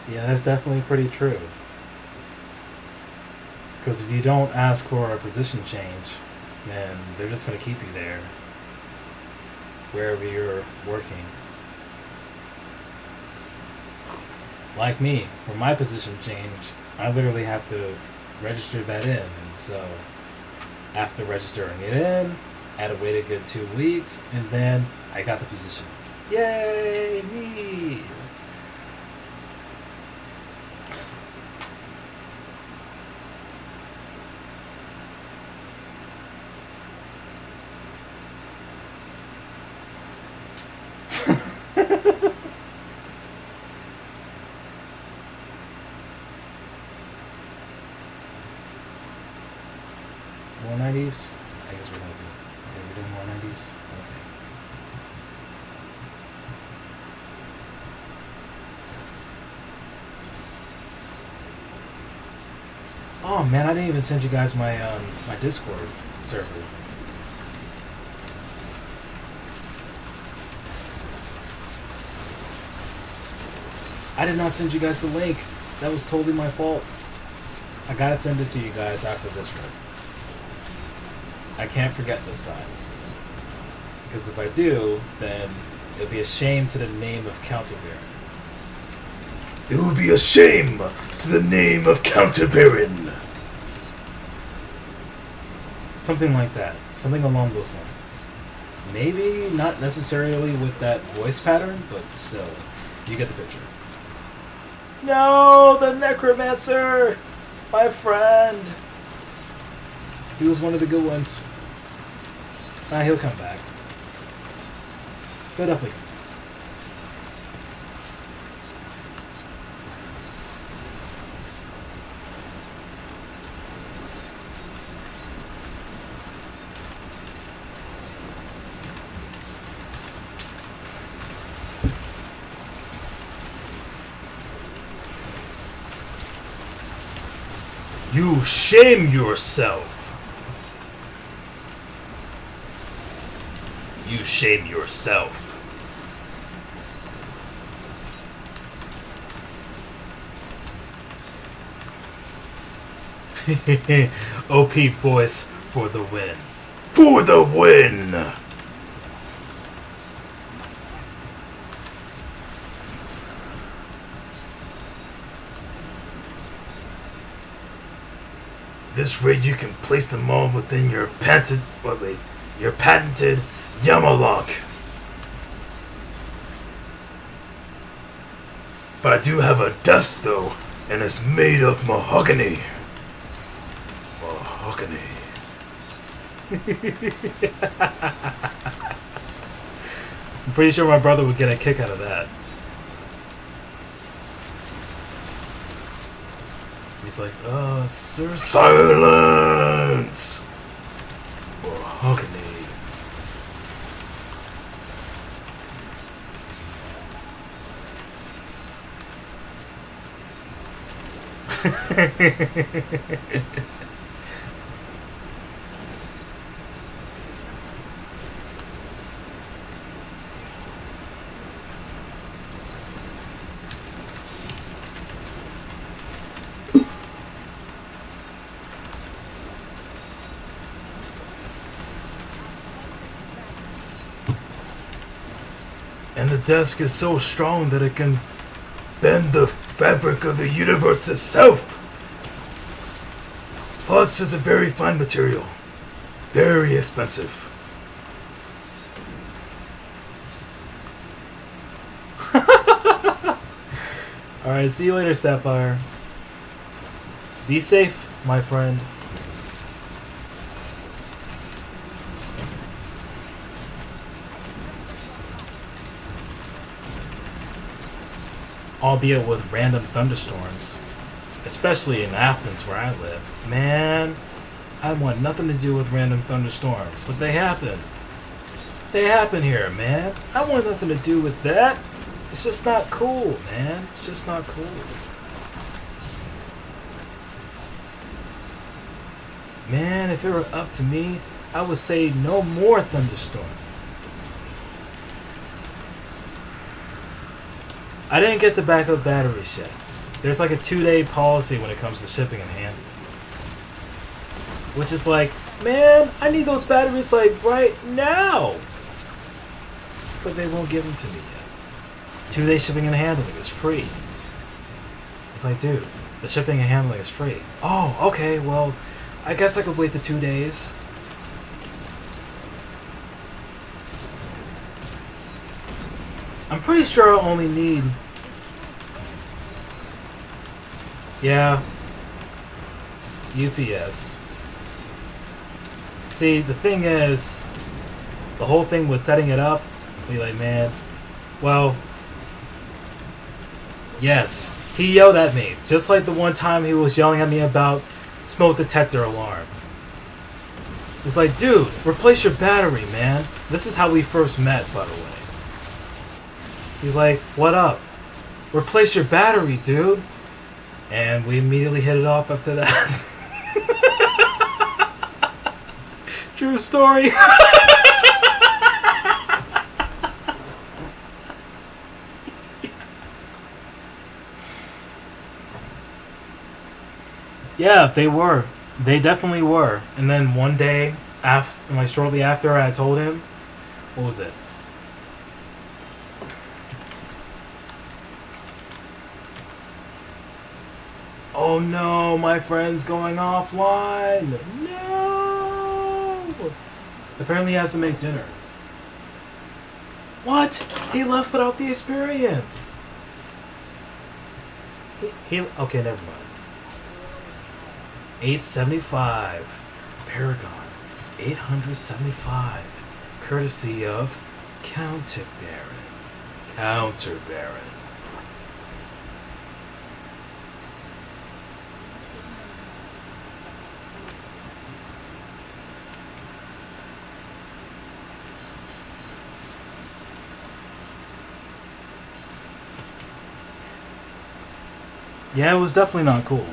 Yeah, that's definitely pretty true. Because if you don't ask for a position change, then they're just going to keep you there wherever you're working. Like me, for my position change, I literally have to register that in. And so, after registering it in, I had to wait a good 2 weeks, and then I got the position. Yay, me! More 90s? I guess we're going to do. Okay, we're doing more 90s? Okay. Oh man, I didn't even send you guys my my Discord server. I did not send you guys the link. That was totally my fault. I gotta send it to you guys after this rift. I can't forget this time. Because if I do, then it'll be a shame to the name of Counterbearer. It would be a shame to the name of Counterbearer. Something like that. Something along those lines. Maybe not necessarily with that voice pattern, but still, you get the picture. No, the Necromancer! My friend! He was one of the good ones. He'll come back. He'll definitely come back. You shame yourself! You shame yourself. OP voice for the win. For the win! This way you can place them all within your patented Yamalock. But I do have a desk though, and it's made of mahogany. Mahogany. I'm pretty sure my brother would get a kick out of that. He's like, sir, silence! Mahogany. And the desk is so strong that it can bend the fabric of the universe itself. Plus, it's a very fine material. Very expensive. Alright, see you later, Sapphire. Be safe, my friend. Albeit with random thunderstorms. Especially in Athens where I live. Man, I want nothing to do with random thunderstorms, but they happen. They happen here, man. I want nothing to do with that. It's just not cool, man. It's just not cool. Man, if it were up to me, I would say no more thunderstorm. I didn't get the backup batteries yet. There's like a 2-day policy when it comes to shipping and handling. Which is like, man, I need those batteries like right now. But they won't give them to me yet. 2-day shipping and handling is free. It's like, dude, the shipping and handling is free. Oh, okay, well, I guess I could wait the 2 days. I'm pretty sure I'll only need... Yeah. UPS. See, the thing is, the whole thing was setting it up. Be like, man, well, yes, he yelled at me. Just like the one time he was yelling at me about smoke detector alarm. It's like, dude, replace your battery, man. This is how we first met, by the way. He's like, what up? Replace your battery, dude. And we immediately hit it off after that. True story. Yeah, they were. They definitely were. And then one day, shortly after I told him, what was it? Oh no, my friend's going offline. No. Apparently he has to make dinner. What? He left without the experience. He okay, never mind. 875. Paragon. 875. Courtesy of Counter Baron. Counter Baron. Yeah, it was definitely not cool.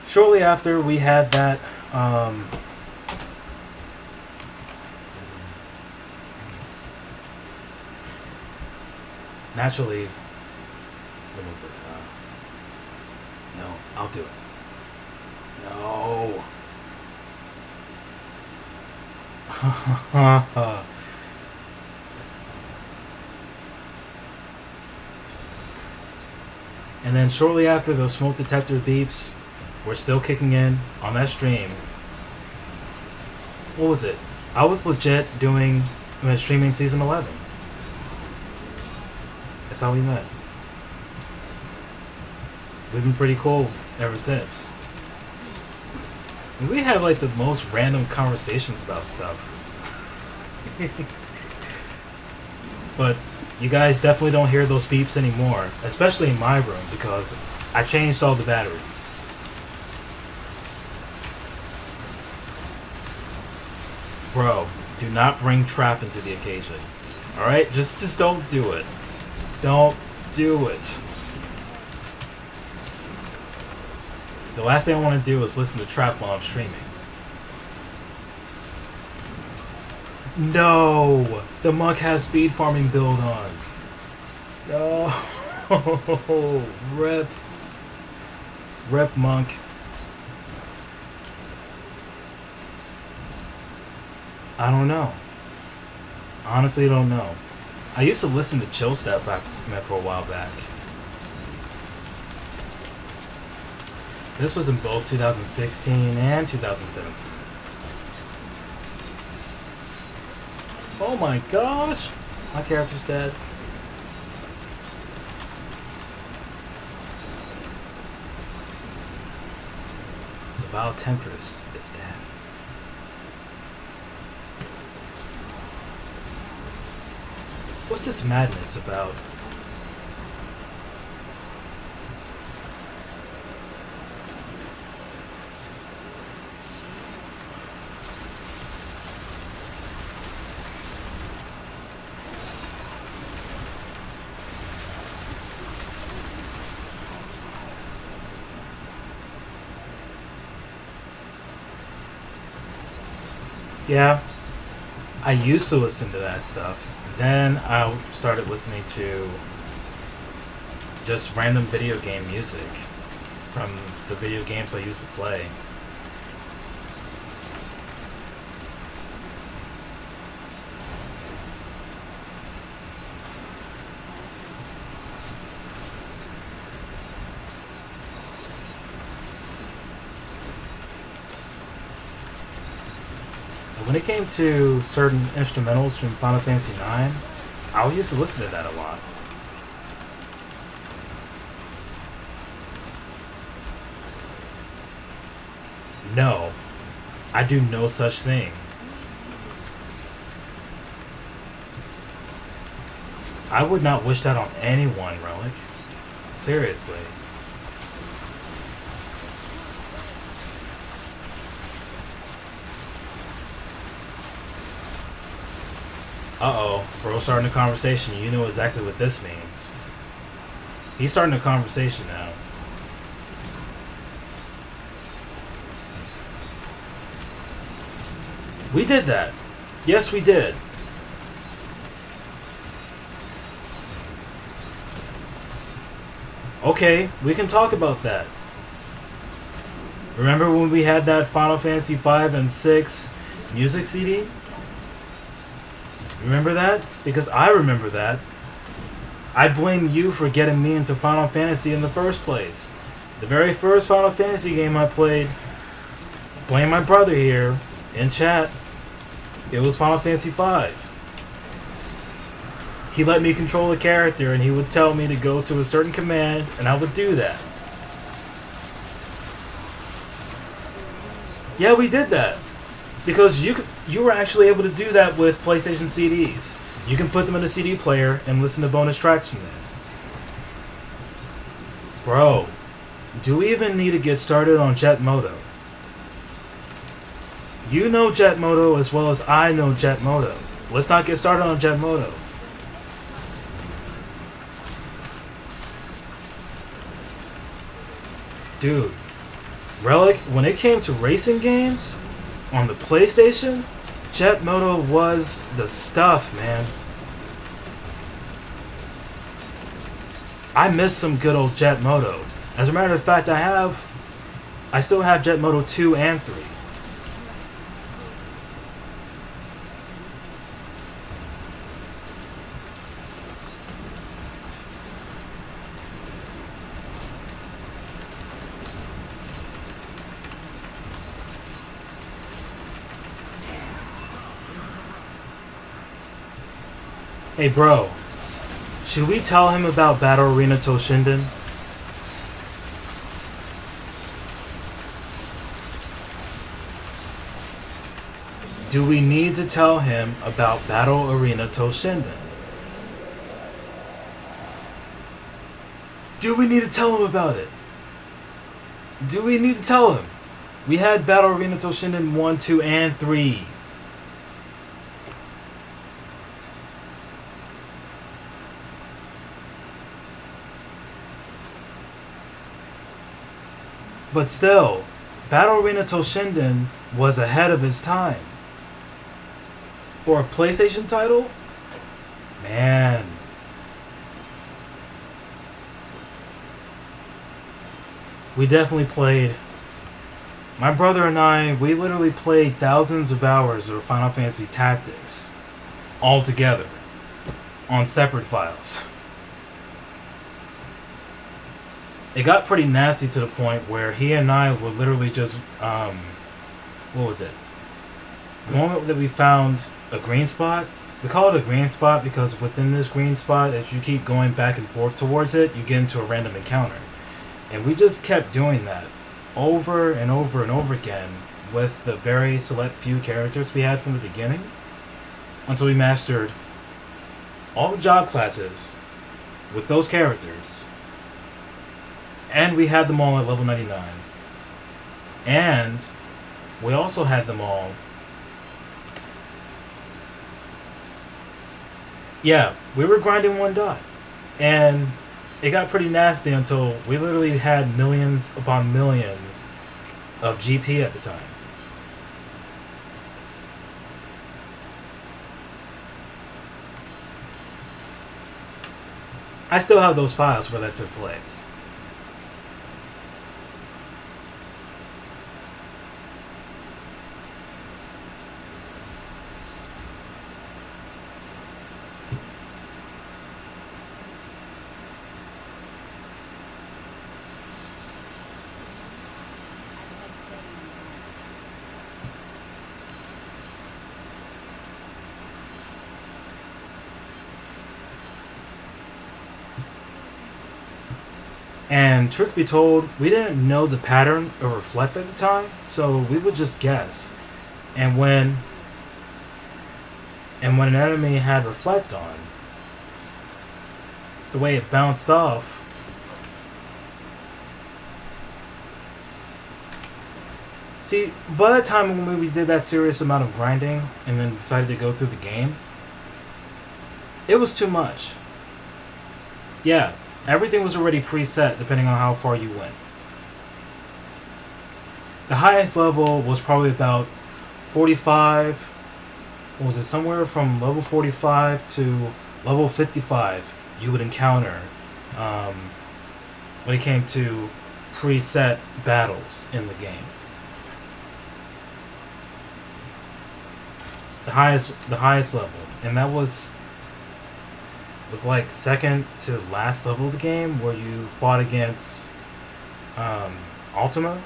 Shortly after we had that, naturally, what was it? No, I'll do it. No. And then shortly after, those smoke detector beeps were still kicking in on that stream. What was it? I was legit streaming season 11. That's how we met. We've been pretty cool ever since. And we have like the most random conversations about stuff. But you guys definitely don't hear those beeps anymore, especially in my room, because I changed all the batteries. Bro, do not bring trap into the occasion. Alright? Just don't do it. Don't do it. The last thing I want to do is listen to trap while I'm streaming. No! The monk has speed farming build on. No! Rip. Rip monk. I don't know. Honestly, don't know. I used to listen to Chill Step for a while back. This was in both 2016 and 2017. Oh my gosh! My character's dead. The Vile Temptress is dead. What's this madness about? Yeah, I used to listen to that stuff. Then I started listening to just random video game music from the video games I used to play. when it came to certain instrumentals from Final Fantasy IX, I used to listen to that a lot. No, I do no such thing. I would not wish that on anyone, Relic. Seriously. Uh-oh, bro starting a conversation. You know exactly what this means. He's starting a conversation now. We did that. Yes, we did. Okay, we can talk about that. Remember when we had that Final Fantasy 5 and 6 music CD? Remember that? Because I remember that. I blame you for getting me into Final Fantasy in the first place. The very first Final Fantasy game I played, blame my brother here in chat, it was Final Fantasy 5. He let me control a character and he would tell me to go to a certain command and I would do that. Yeah, we did that. Because you were actually able to do that with PlayStation CDs. You can put them in a CD player and listen to bonus tracks from there. Bro, do we even need to get started on Jet Moto? You know Jet Moto as well as I know Jet Moto. Let's not get started on Jet Moto. Dude, Relic, when it came to racing games on the PlayStation, Jet Moto was the stuff, man. I miss some good old Jet Moto. As a matter of fact, I still have Jet Moto 2 and 3. Hey bro, should we tell him about Battle Arena Toshinden? Do we need to tell him about Battle Arena Toshinden? Do we need to tell him about it? Do we need to tell him? We had Battle Arena Toshinden 1, 2, and 3. But still, Battle Arena Toshinden was ahead of its time. For a PlayStation title? Man. We definitely played. My brother and I, we literally played thousands of hours of Final Fantasy Tactics. All together. On separate files. It got pretty nasty to the point where he and I were literally just, what was it? The moment that we found a green spot, we call it a green spot because within this green spot, if you keep going back and forth towards it, you get into a random encounter. And we just kept doing that over and over and over again with the very select few characters we had from the beginning until we mastered all the job classes with those characters. And we had them all at level 99. And we also had them all. Yeah, we were grinding one dot. And it got pretty nasty until we literally had millions upon millions of GP at the time. I still have those files where that took place. And truth be told, we didn't know the pattern or reflect at the time, so we would just guess. And when an enemy had reflect on, the way it bounced off, see, by the time when we did that serious amount of grinding and then decided to go through the game, it was too much. Yeah, everything was already preset depending on how far you went. The highest level was probably about 45. What was it? Somewhere from level 45 to level 55 you would encounter when it came to preset battles in the game. The highest level. And that was like second to last level of the game, where you fought against Ultima.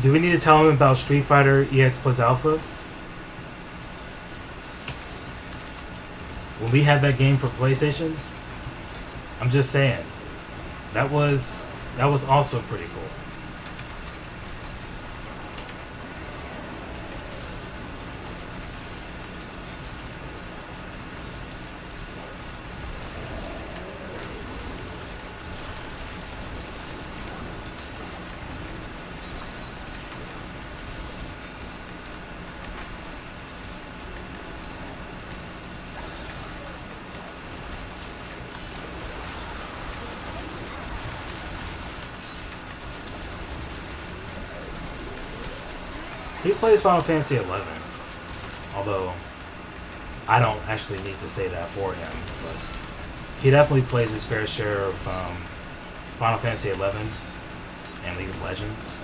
Do we need to tell him about Street Fighter EX Plus Alpha? When we had that game for PlayStation? I'm just saying. That was also pretty cool. He plays Final Fantasy 11, although I don't actually need to say that for him, but he definitely plays his fair share of Final Fantasy 11 and League of Legends.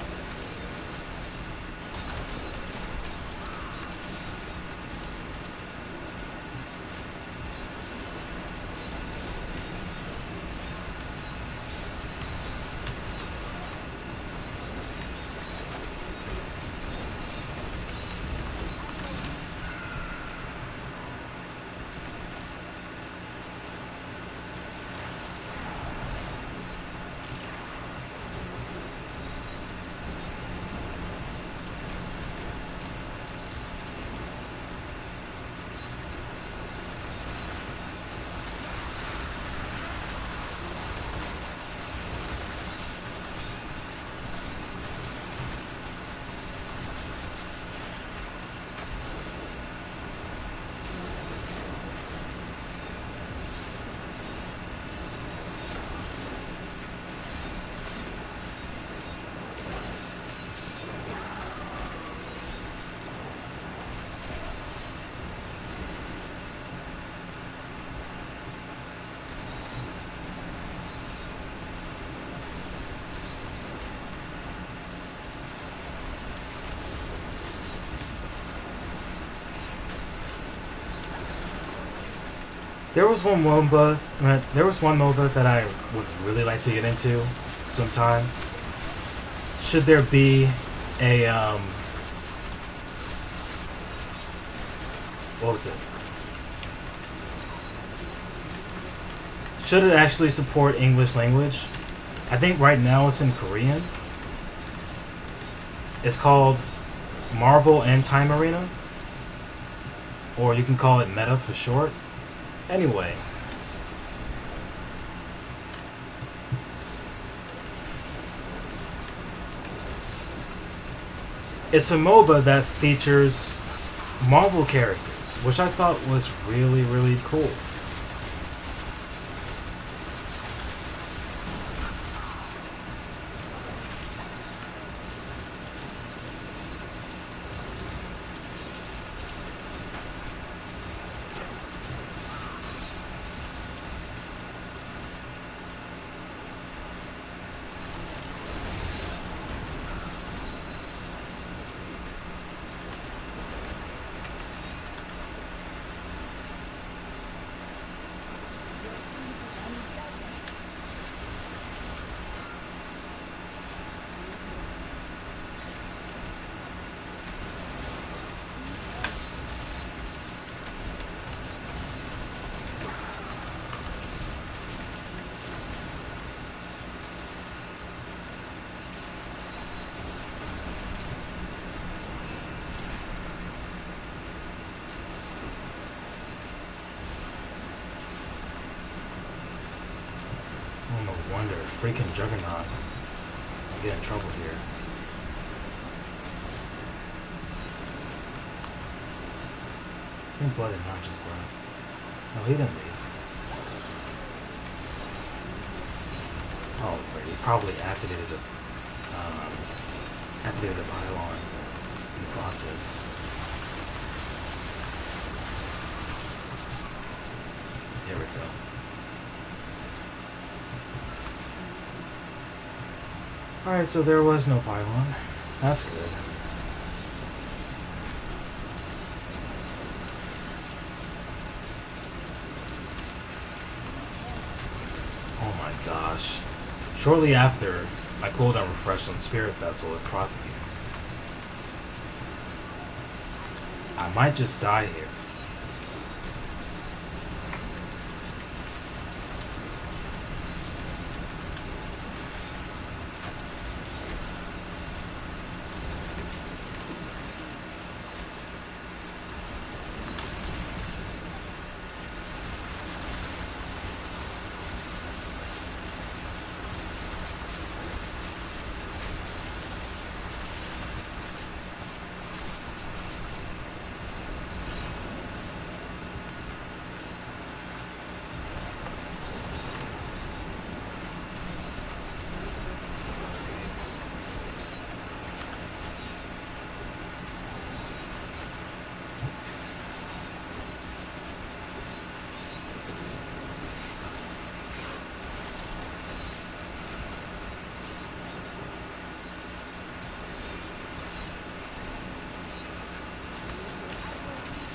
There was one MOBA. That I would really like to get into sometime. Should there be a what was it? Should it actually support English language? I think right now it's in Korean. It's called Marvel and Time Arena, or you can call it Meta for short. Anyway, it's a MOBA that features Marvel characters, which I thought was really, really cool. Oh, no wonder. Freaking Juggernaut. I get in trouble here. I think Blood and Not just left. No, he didn't leave. Oh, right. He probably activated the pylon in the process. There we go. Alright, so there was no pylon. That's good. Oh my gosh. Shortly after, my cooldown refreshed on Spirit Vessel, it procced me. I might just die here.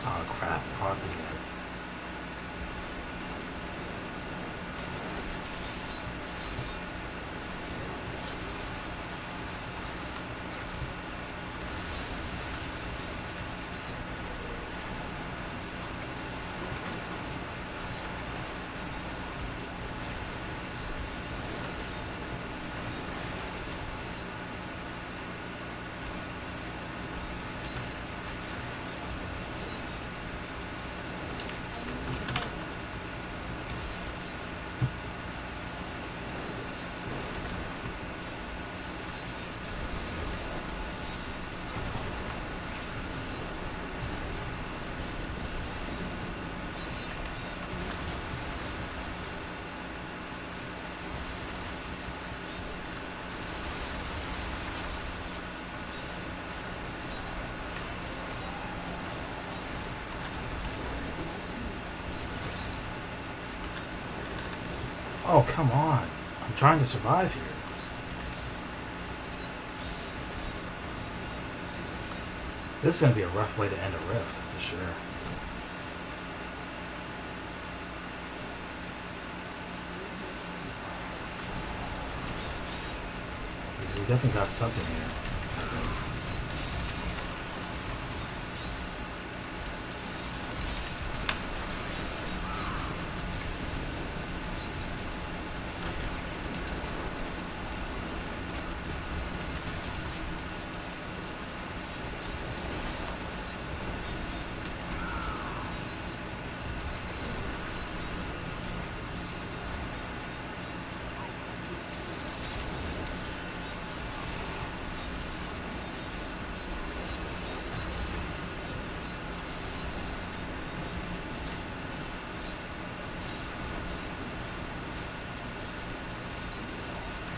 Oh crap, parked again. Oh, come on. I'm trying to survive here. This is going to be a rough way to end a rift, for sure. We definitely got something here.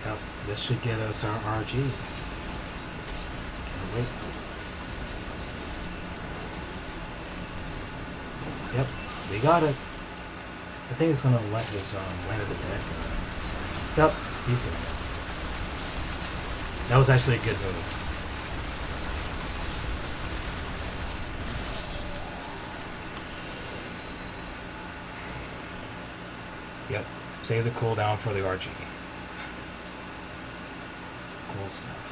Yep, this should get us our RG. Can't wait. Yep, we got it. I think it's gonna let his land of the dead go. Yep, he's doing it. That was actually a good move. Yep, save the cooldown for the RG. Cool stuff.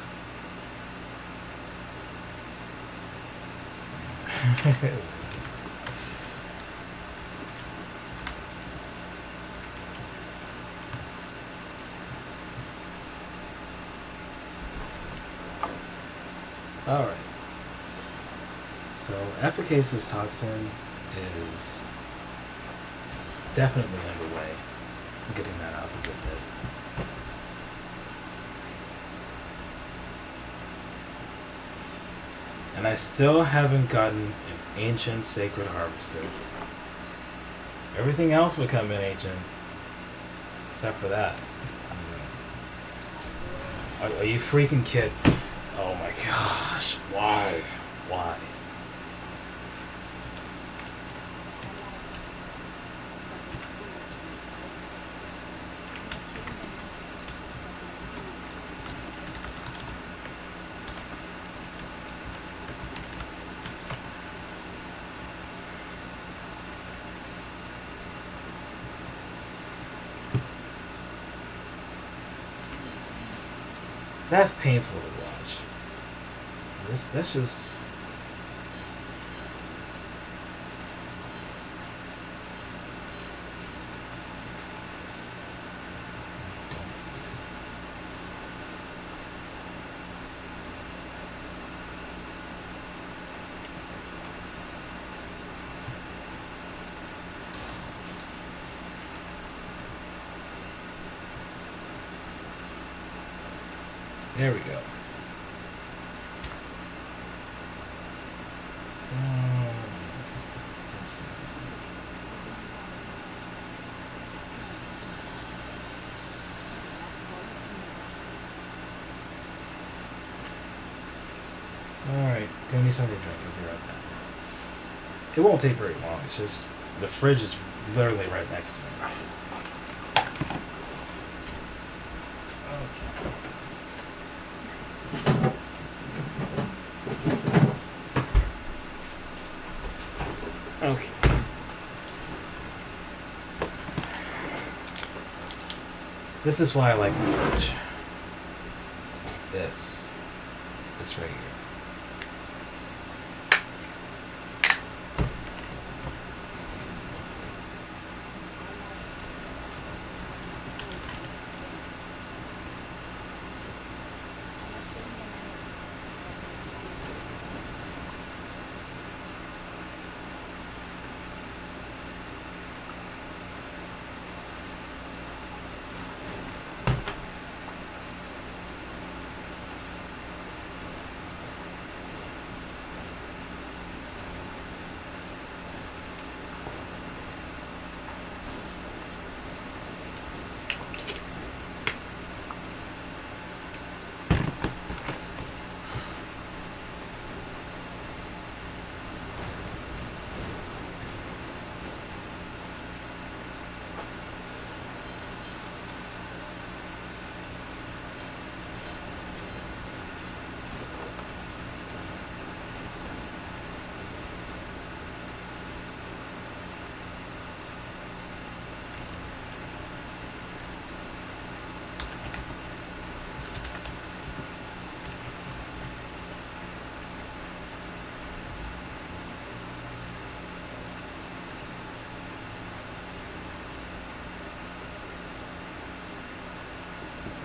It was. Alright. So, efficacious toxin is definitely underway. I'm getting that up a good bit. And I still haven't gotten an ancient sacred harvester. Everything else would come in ancient, except for that. Are you freaking kidding? Oh my gosh, why? Why? That's painful to watch. That's just. There we go. Let's see. Alright, gonna need something to drink. I'll be right back. It won't take very long. It's just the fridge is literally right next to me. Okay. This is why I like my fridge. This right here.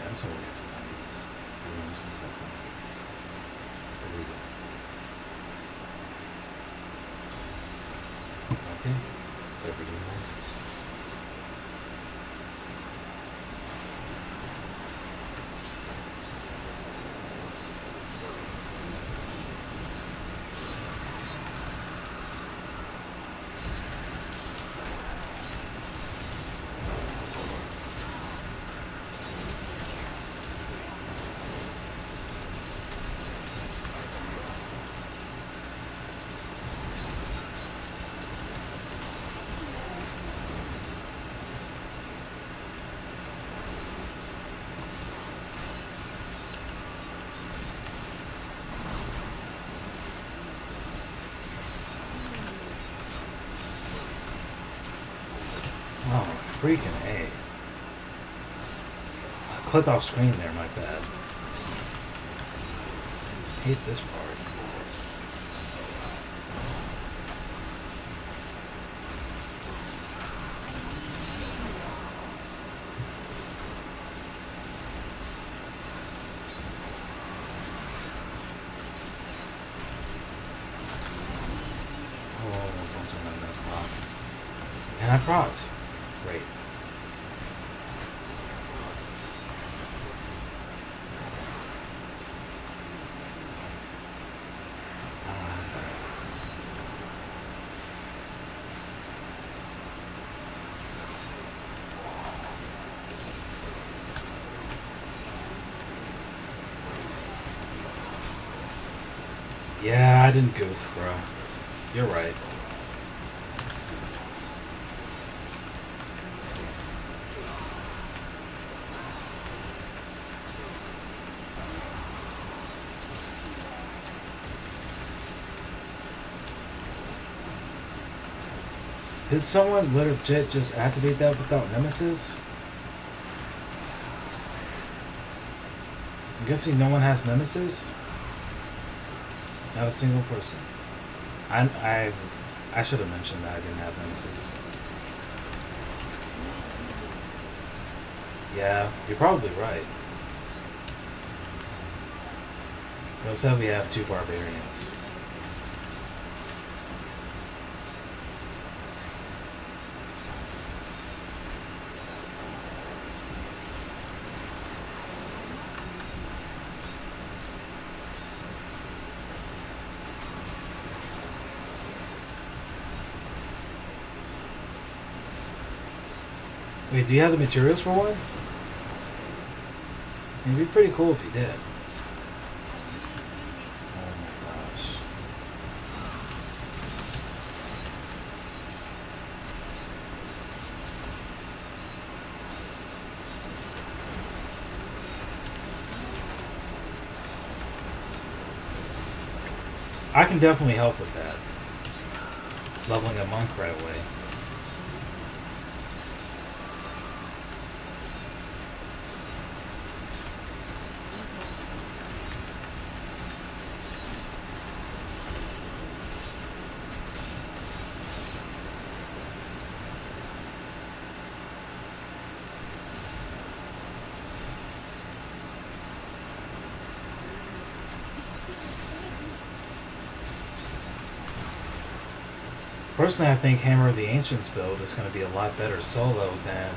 I'm totally up for one of these. For the most and stuff for one of these. There we go. Okay. So we're doing one of these. freaking A. I clicked off screen there, my bad. Hate this part. And I propped. Great. I don't have that. Yeah, I didn't goof, bro. You're right. Did someone legit just activate that without Nemesis? I'm guessing no one has Nemesis? Not a single person. I should have mentioned that I didn't have Nemesis. Yeah, you're probably right. Notice how we have 2 barbarians. Wait, do you have the materials for one? It'd be pretty cool if you did. Oh my gosh. I can definitely help with that. Leveling a monk right away. Personally, I think Hammer of the Ancients build is going to be a lot better solo than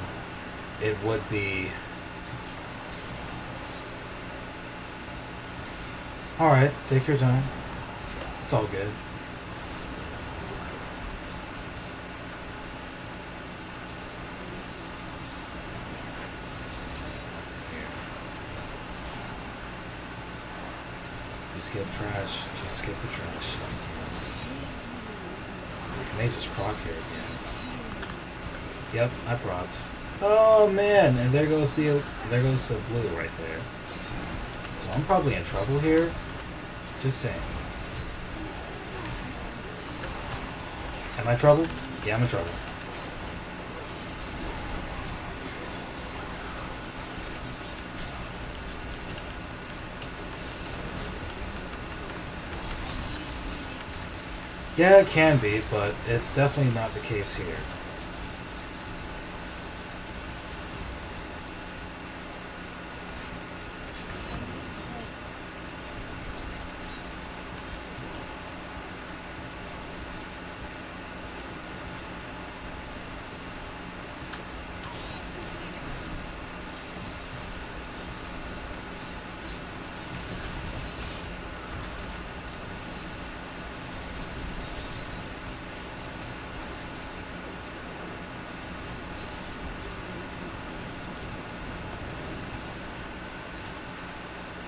it would be. Alright, take your time. It's all good. You skip trash. Just skip the trash. Thank you. I may just proc here again. Yep, I procced. Oh man, and there goes the blue right there. So I'm probably in trouble here. Just saying. Am I in trouble? Yeah, I'm in trouble. Yeah, it can be, but it's definitely not the case here.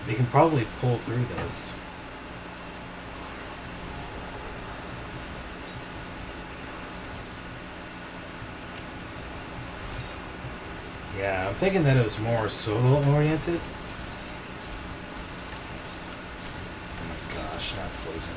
We can probably pull through this. Yeah, I'm thinking that it was more solo oriented. Oh my gosh, not poison.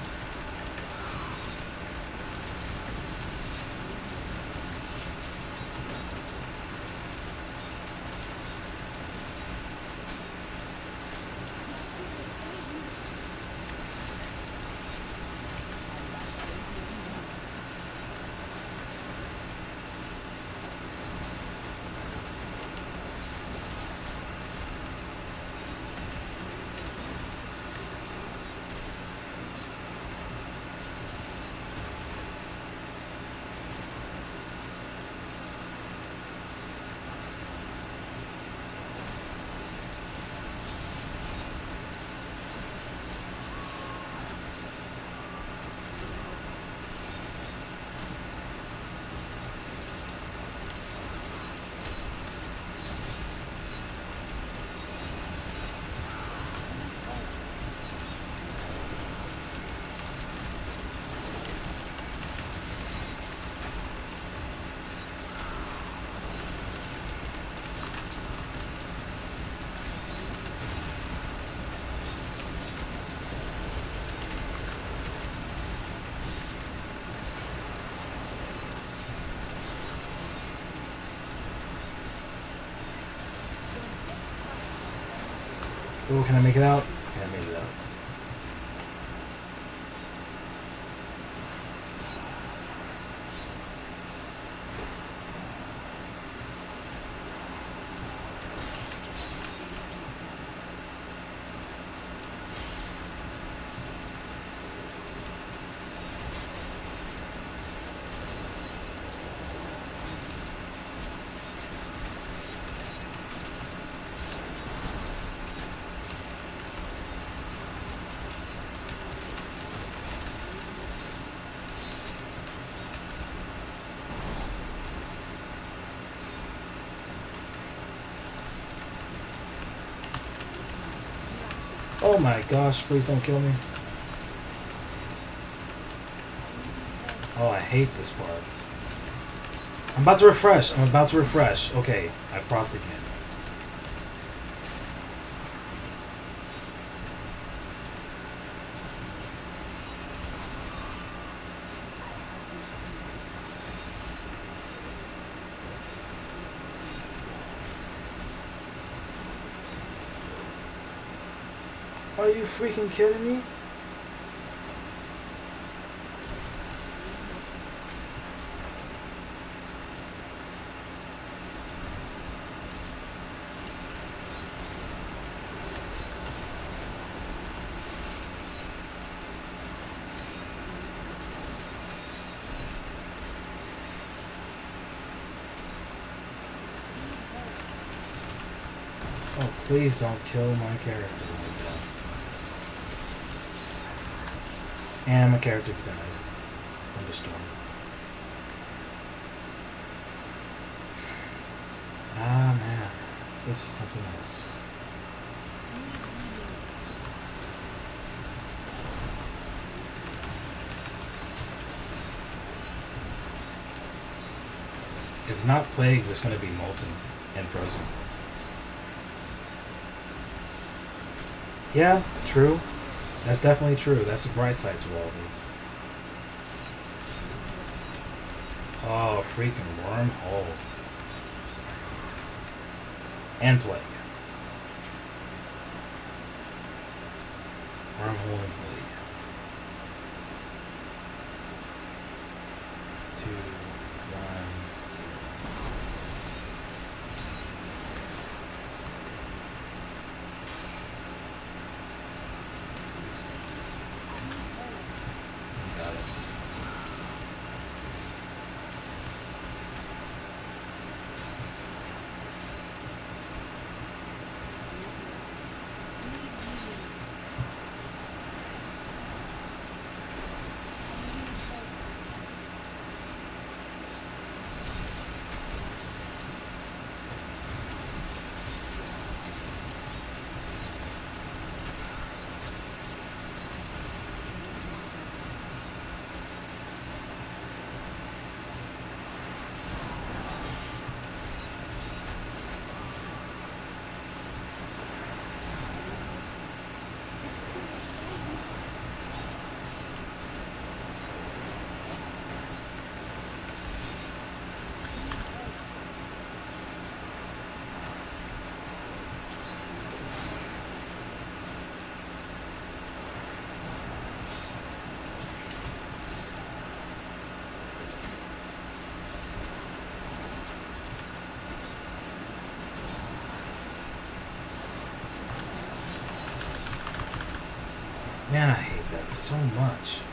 Oh, can I make it out? Yeah, I made it out. Oh my gosh, please don't kill me. Oh, I hate this part. I'm about to refresh. I'm about to refresh. Okay, I propped again. Are you freaking kidding me? Oh, please don't kill my character like that. And my character died. Thunderstorm. Ah, man. This is something else. If it's not plague, it's going to be molten and frozen. Yeah, true. That's definitely true. That's the bright side to all this. Oh, freaking wormhole. And plague. Wormhole and plague. 2, 1, 0. Got it. Man, I hate that so much.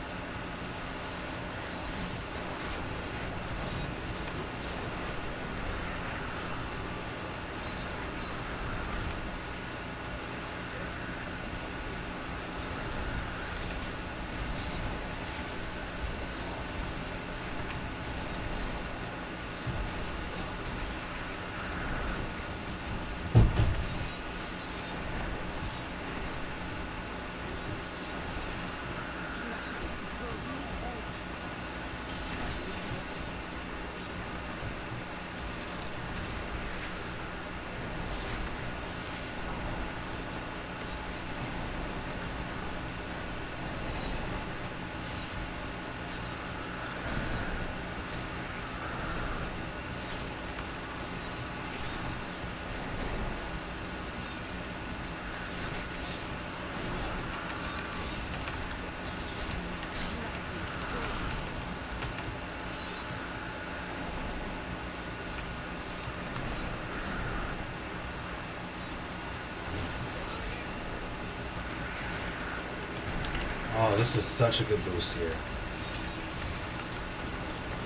Oh, this is such a good boost here.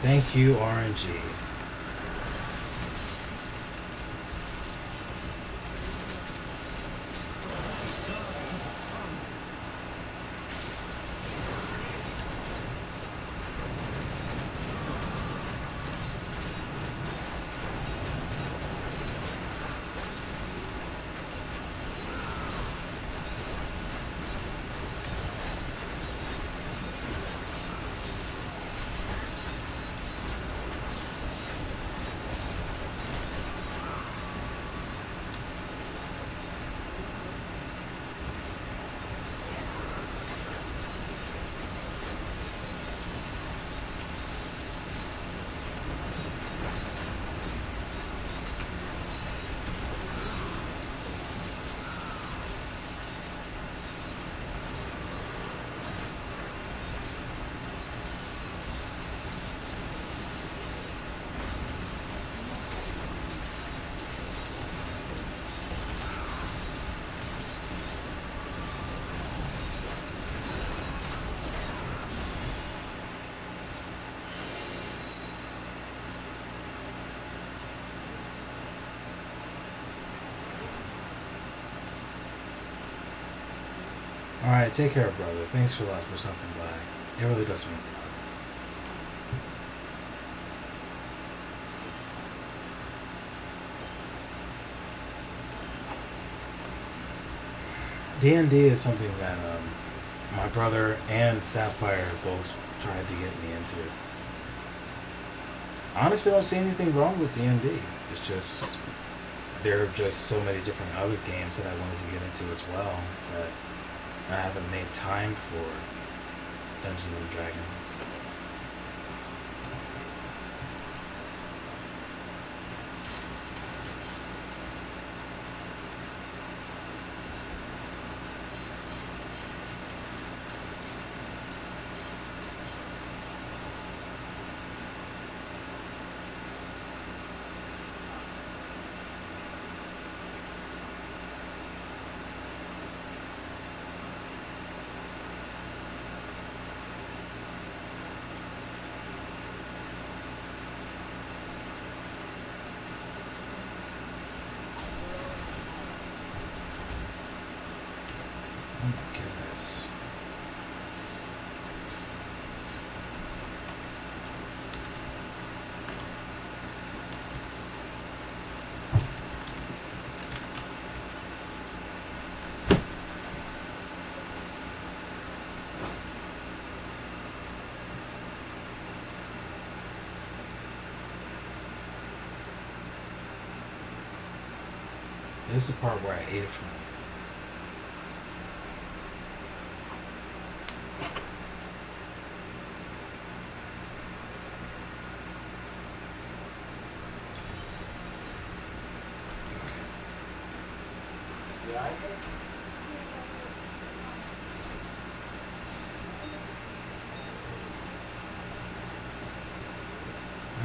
Thank you, RNG. Alright, take care, brother. Thanks for for stopping by. It really does mean a lot. D&D is something that my brother and Sapphire both tried to get me into. Honestly, I don't see anything wrong with D&D. It's just there are just so many different other games that I wanted to get into as well that I haven't made time for Dungeons and Dragons. Oh my goodness. This is the part where I ate it from.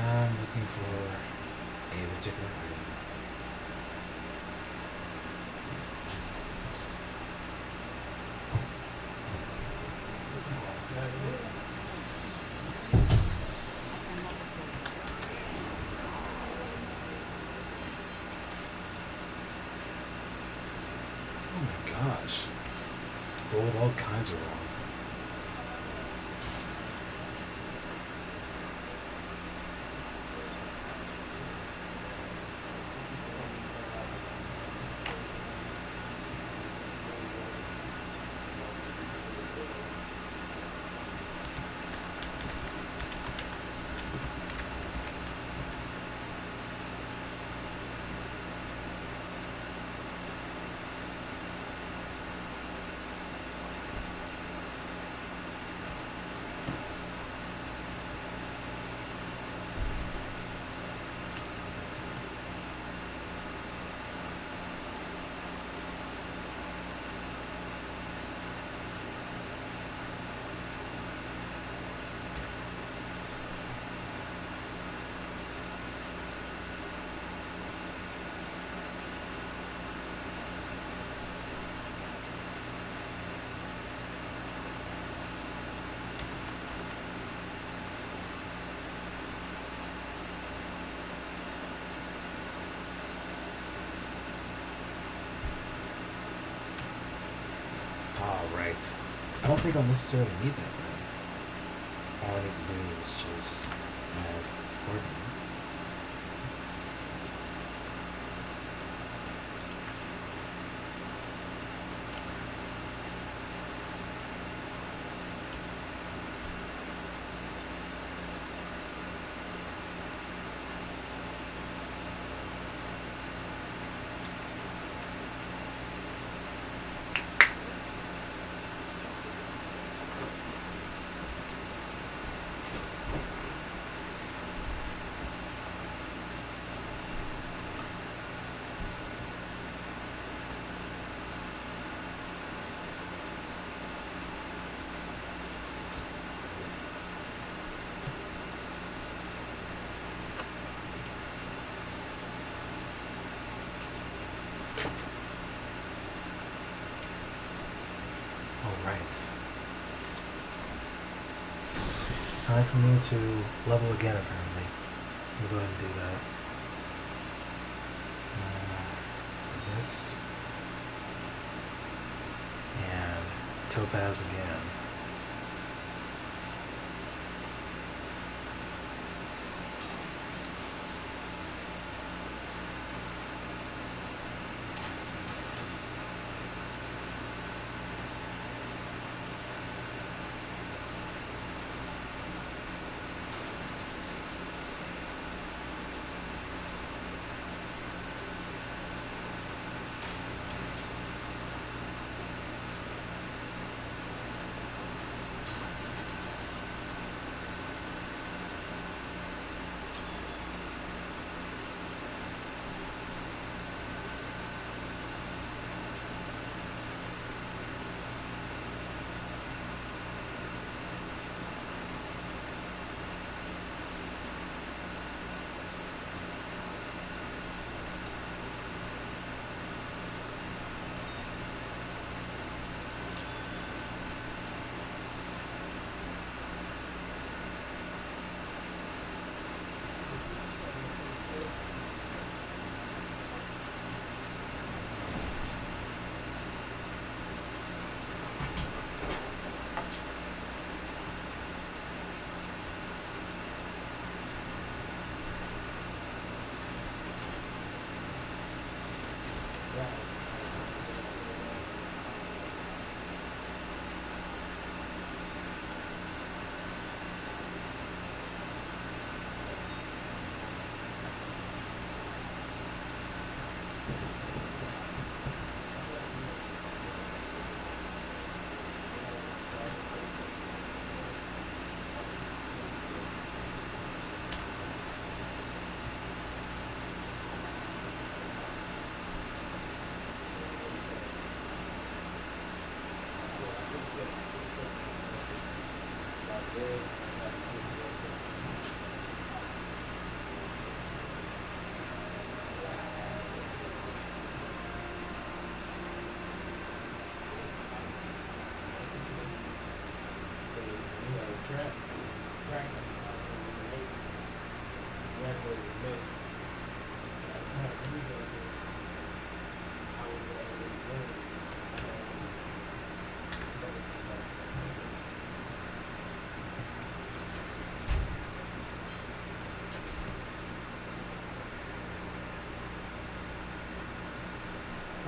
I'm looking for a particular item. Oh my gosh. It's rolled all kinds of wrong. Oh, right. I don't think I'll necessarily need that then. All I need to do is just add coordinate. Alright. Time for me to level again, apparently. We'll go ahead and do that. This. And topaz again.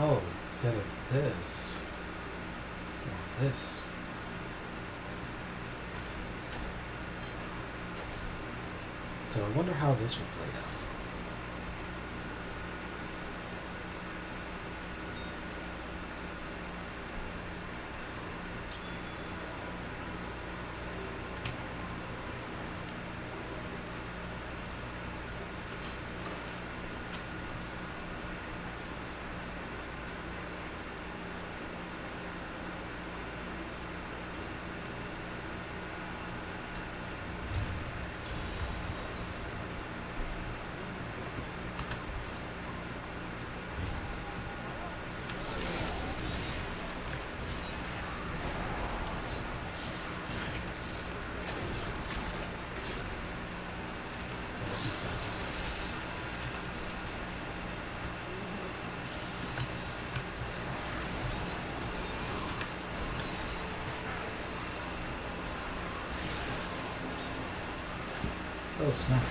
Oh, instead of this, this. So I wonder how this would play out. Oh, snap.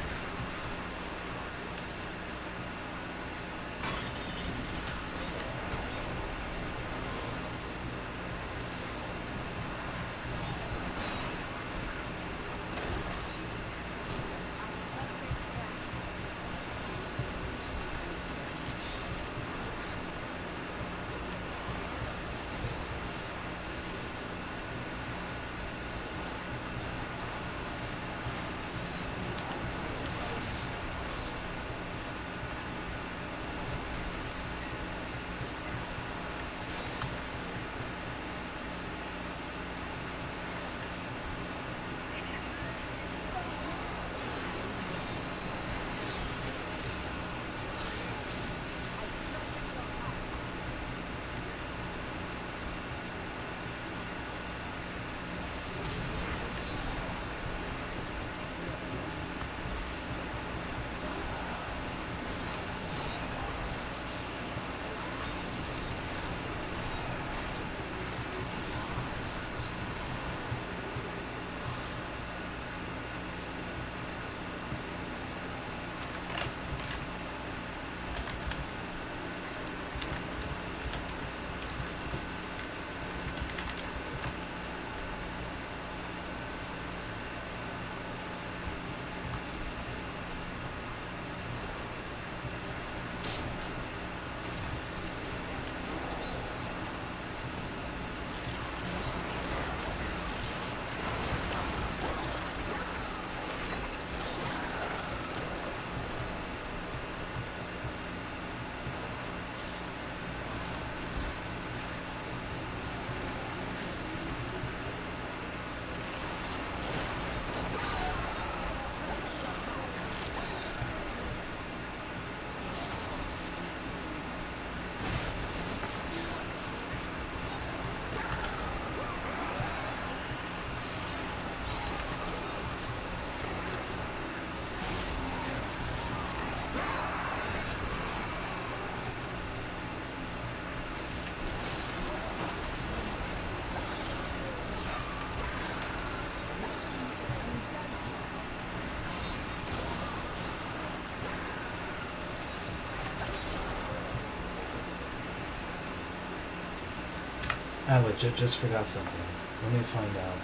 I legit just forgot something. Let me find out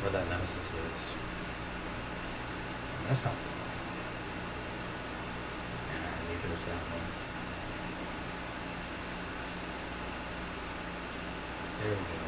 where that nemesis is. That's not the one. Yeah, neither is that one. There we go.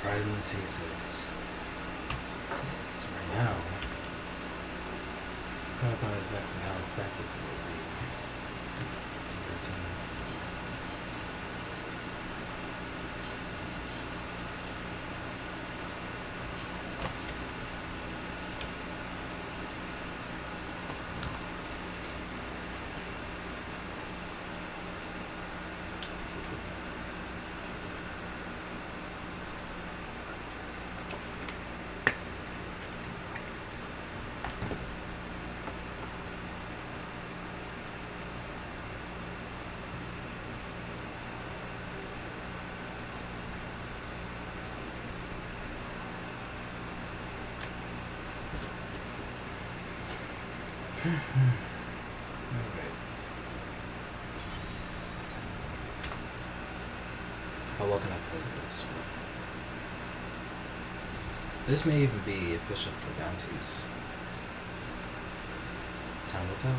Trident T6. So right now, I'm trying to find exactly how effective it will be. T13. Alright. How well can I play this? This may even be efficient for bounties. Time will tell.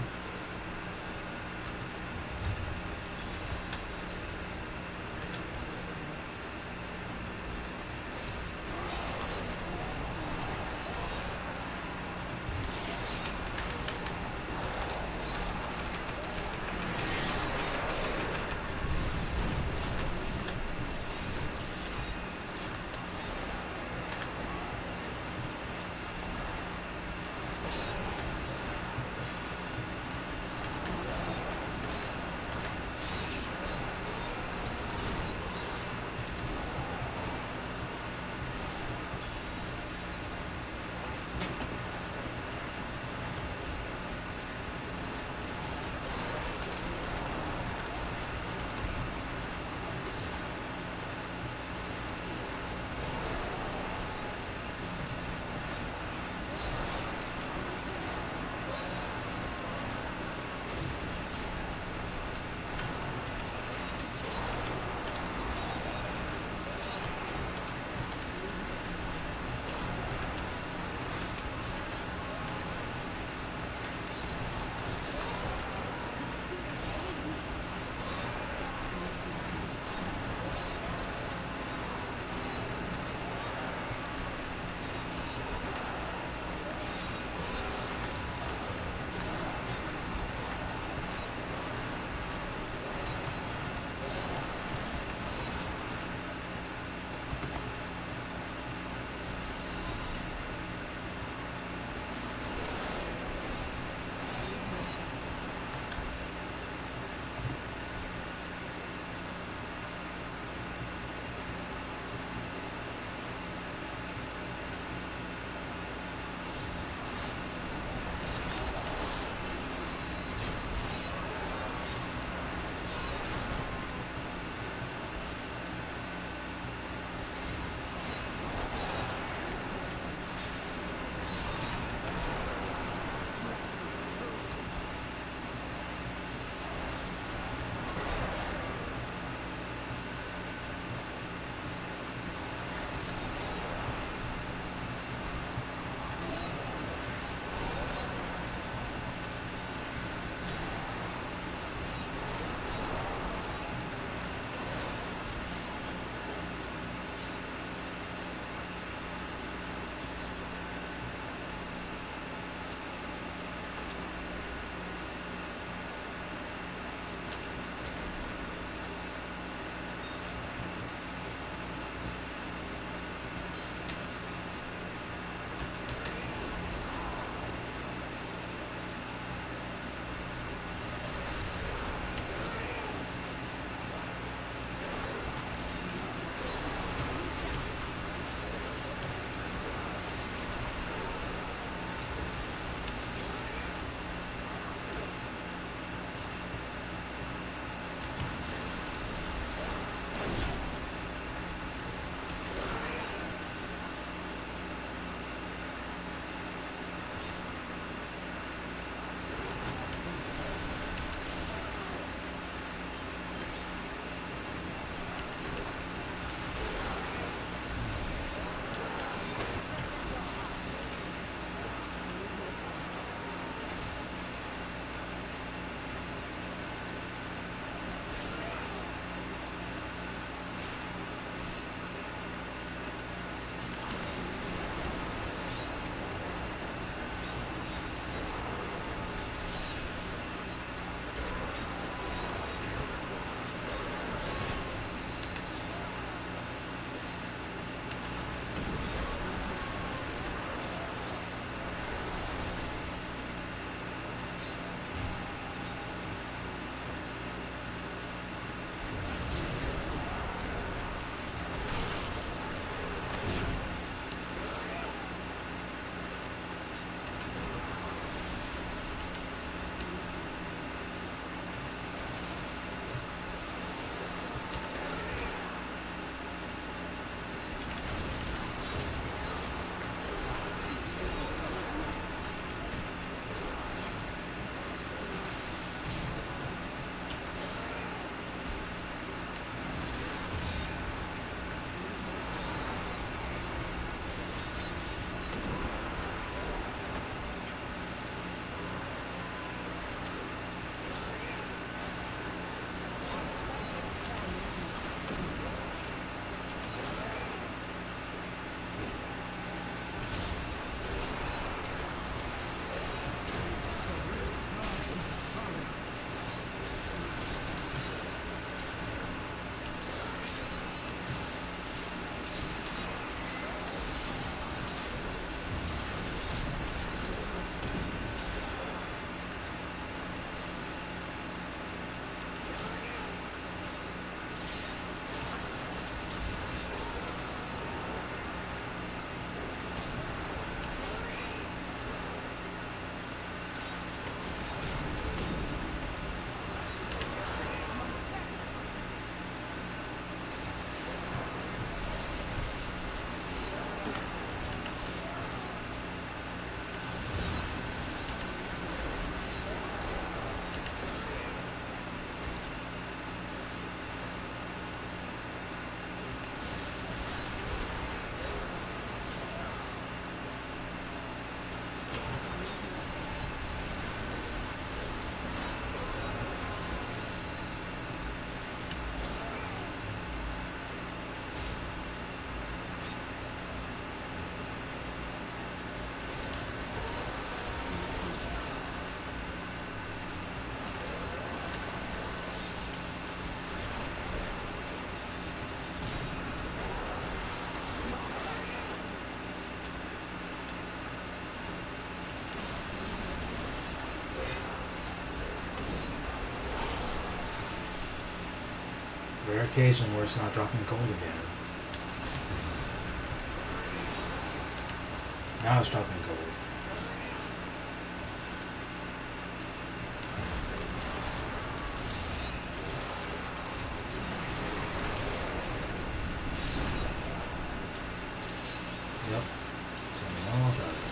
rare occasion where it's not dropping gold again. Now it's dropping gold. Yep. Something all about it.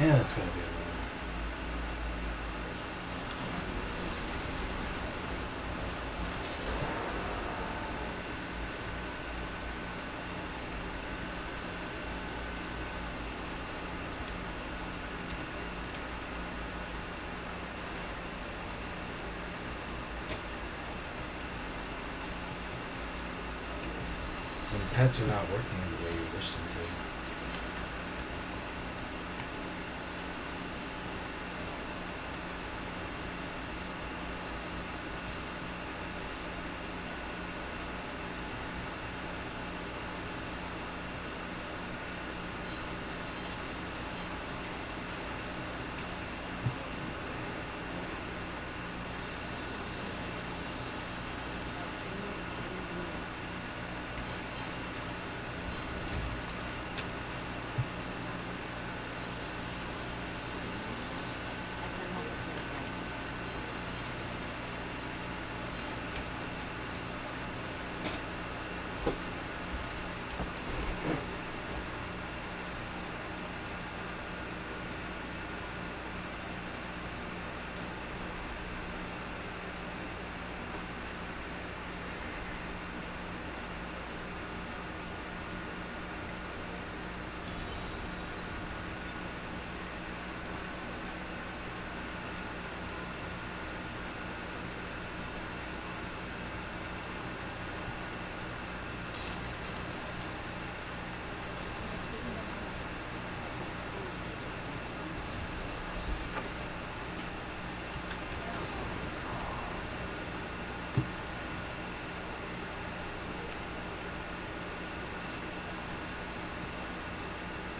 Yeah, that's gonna be a when pets are not working the way you wish them to.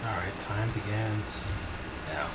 Alright, time begins now.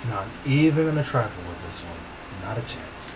Not even gonna trifle with this one. Not a chance.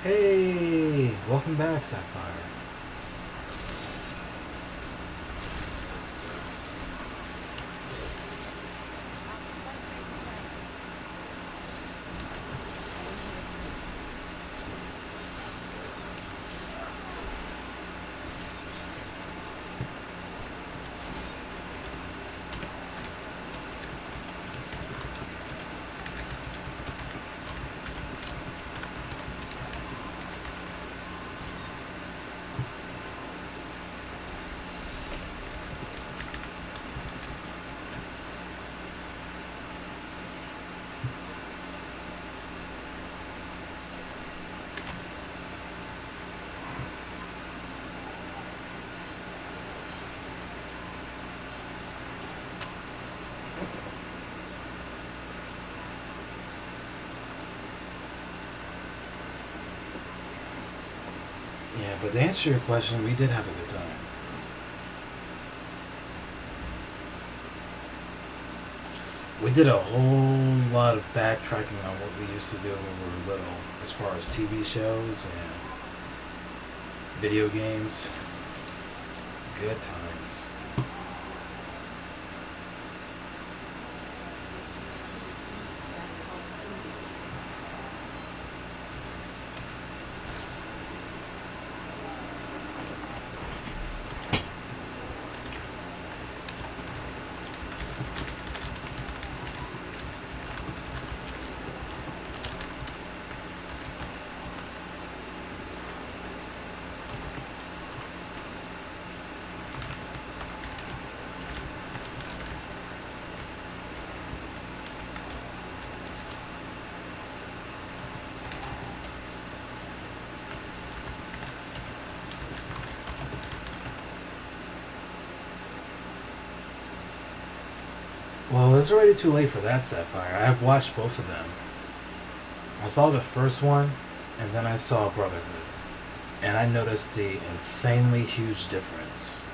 Hey, welcome back, Sapphire. Yeah, but to answer your question, we did have a good time. We did a whole lot of backtracking on what we used to do when we were little, as far as TV shows and video games. Good times. Well, it's already too late for that, Sapphire. I've watched both of them. I saw the first one, and then I saw Brotherhood. And I noticed the insanely huge difference.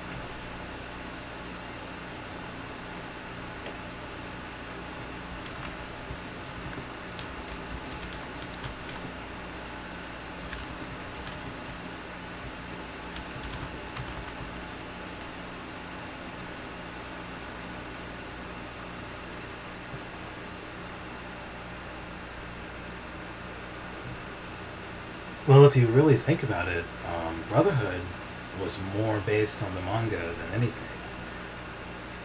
Well, if you really think about it, Brotherhood was more based on the manga than anything.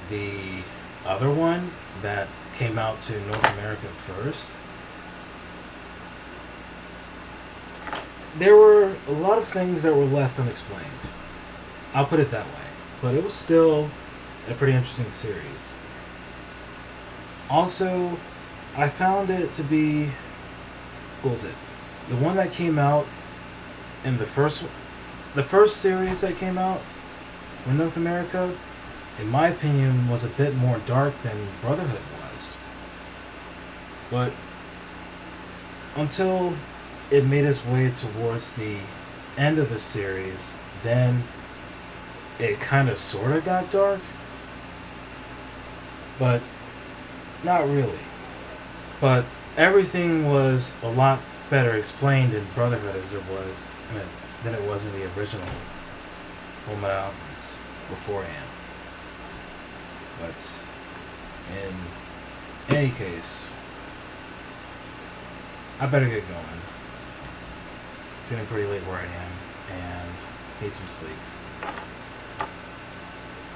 The other one that came out to North America first, there were a lot of things that were left unexplained. I'll put it that way. But it was still a pretty interesting series. Also, I found it to be, what was it? The one that came out in the first series that came out for North America, in my opinion, was a bit more dark than Brotherhood was. But until it made its way towards the end of the series, then it kind of sort of got dark. But not really. But everything was a lot better explained in Brotherhood as it was than it was in the original Fullmetal Alchemist beforehand. But in any case, I better get going. It's getting pretty late where I am and need some sleep.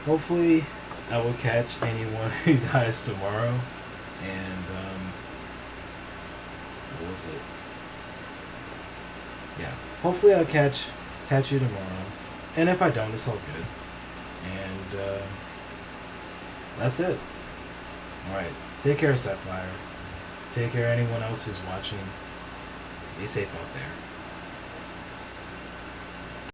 Hopefully, I will catch any one of you guys tomorrow. And what was it? Yeah, hopefully I'll catch you tomorrow. And if I don't, it's all good. And that's it. Alright, take care, Sapphire. Take care of anyone else who's watching. Be safe out there.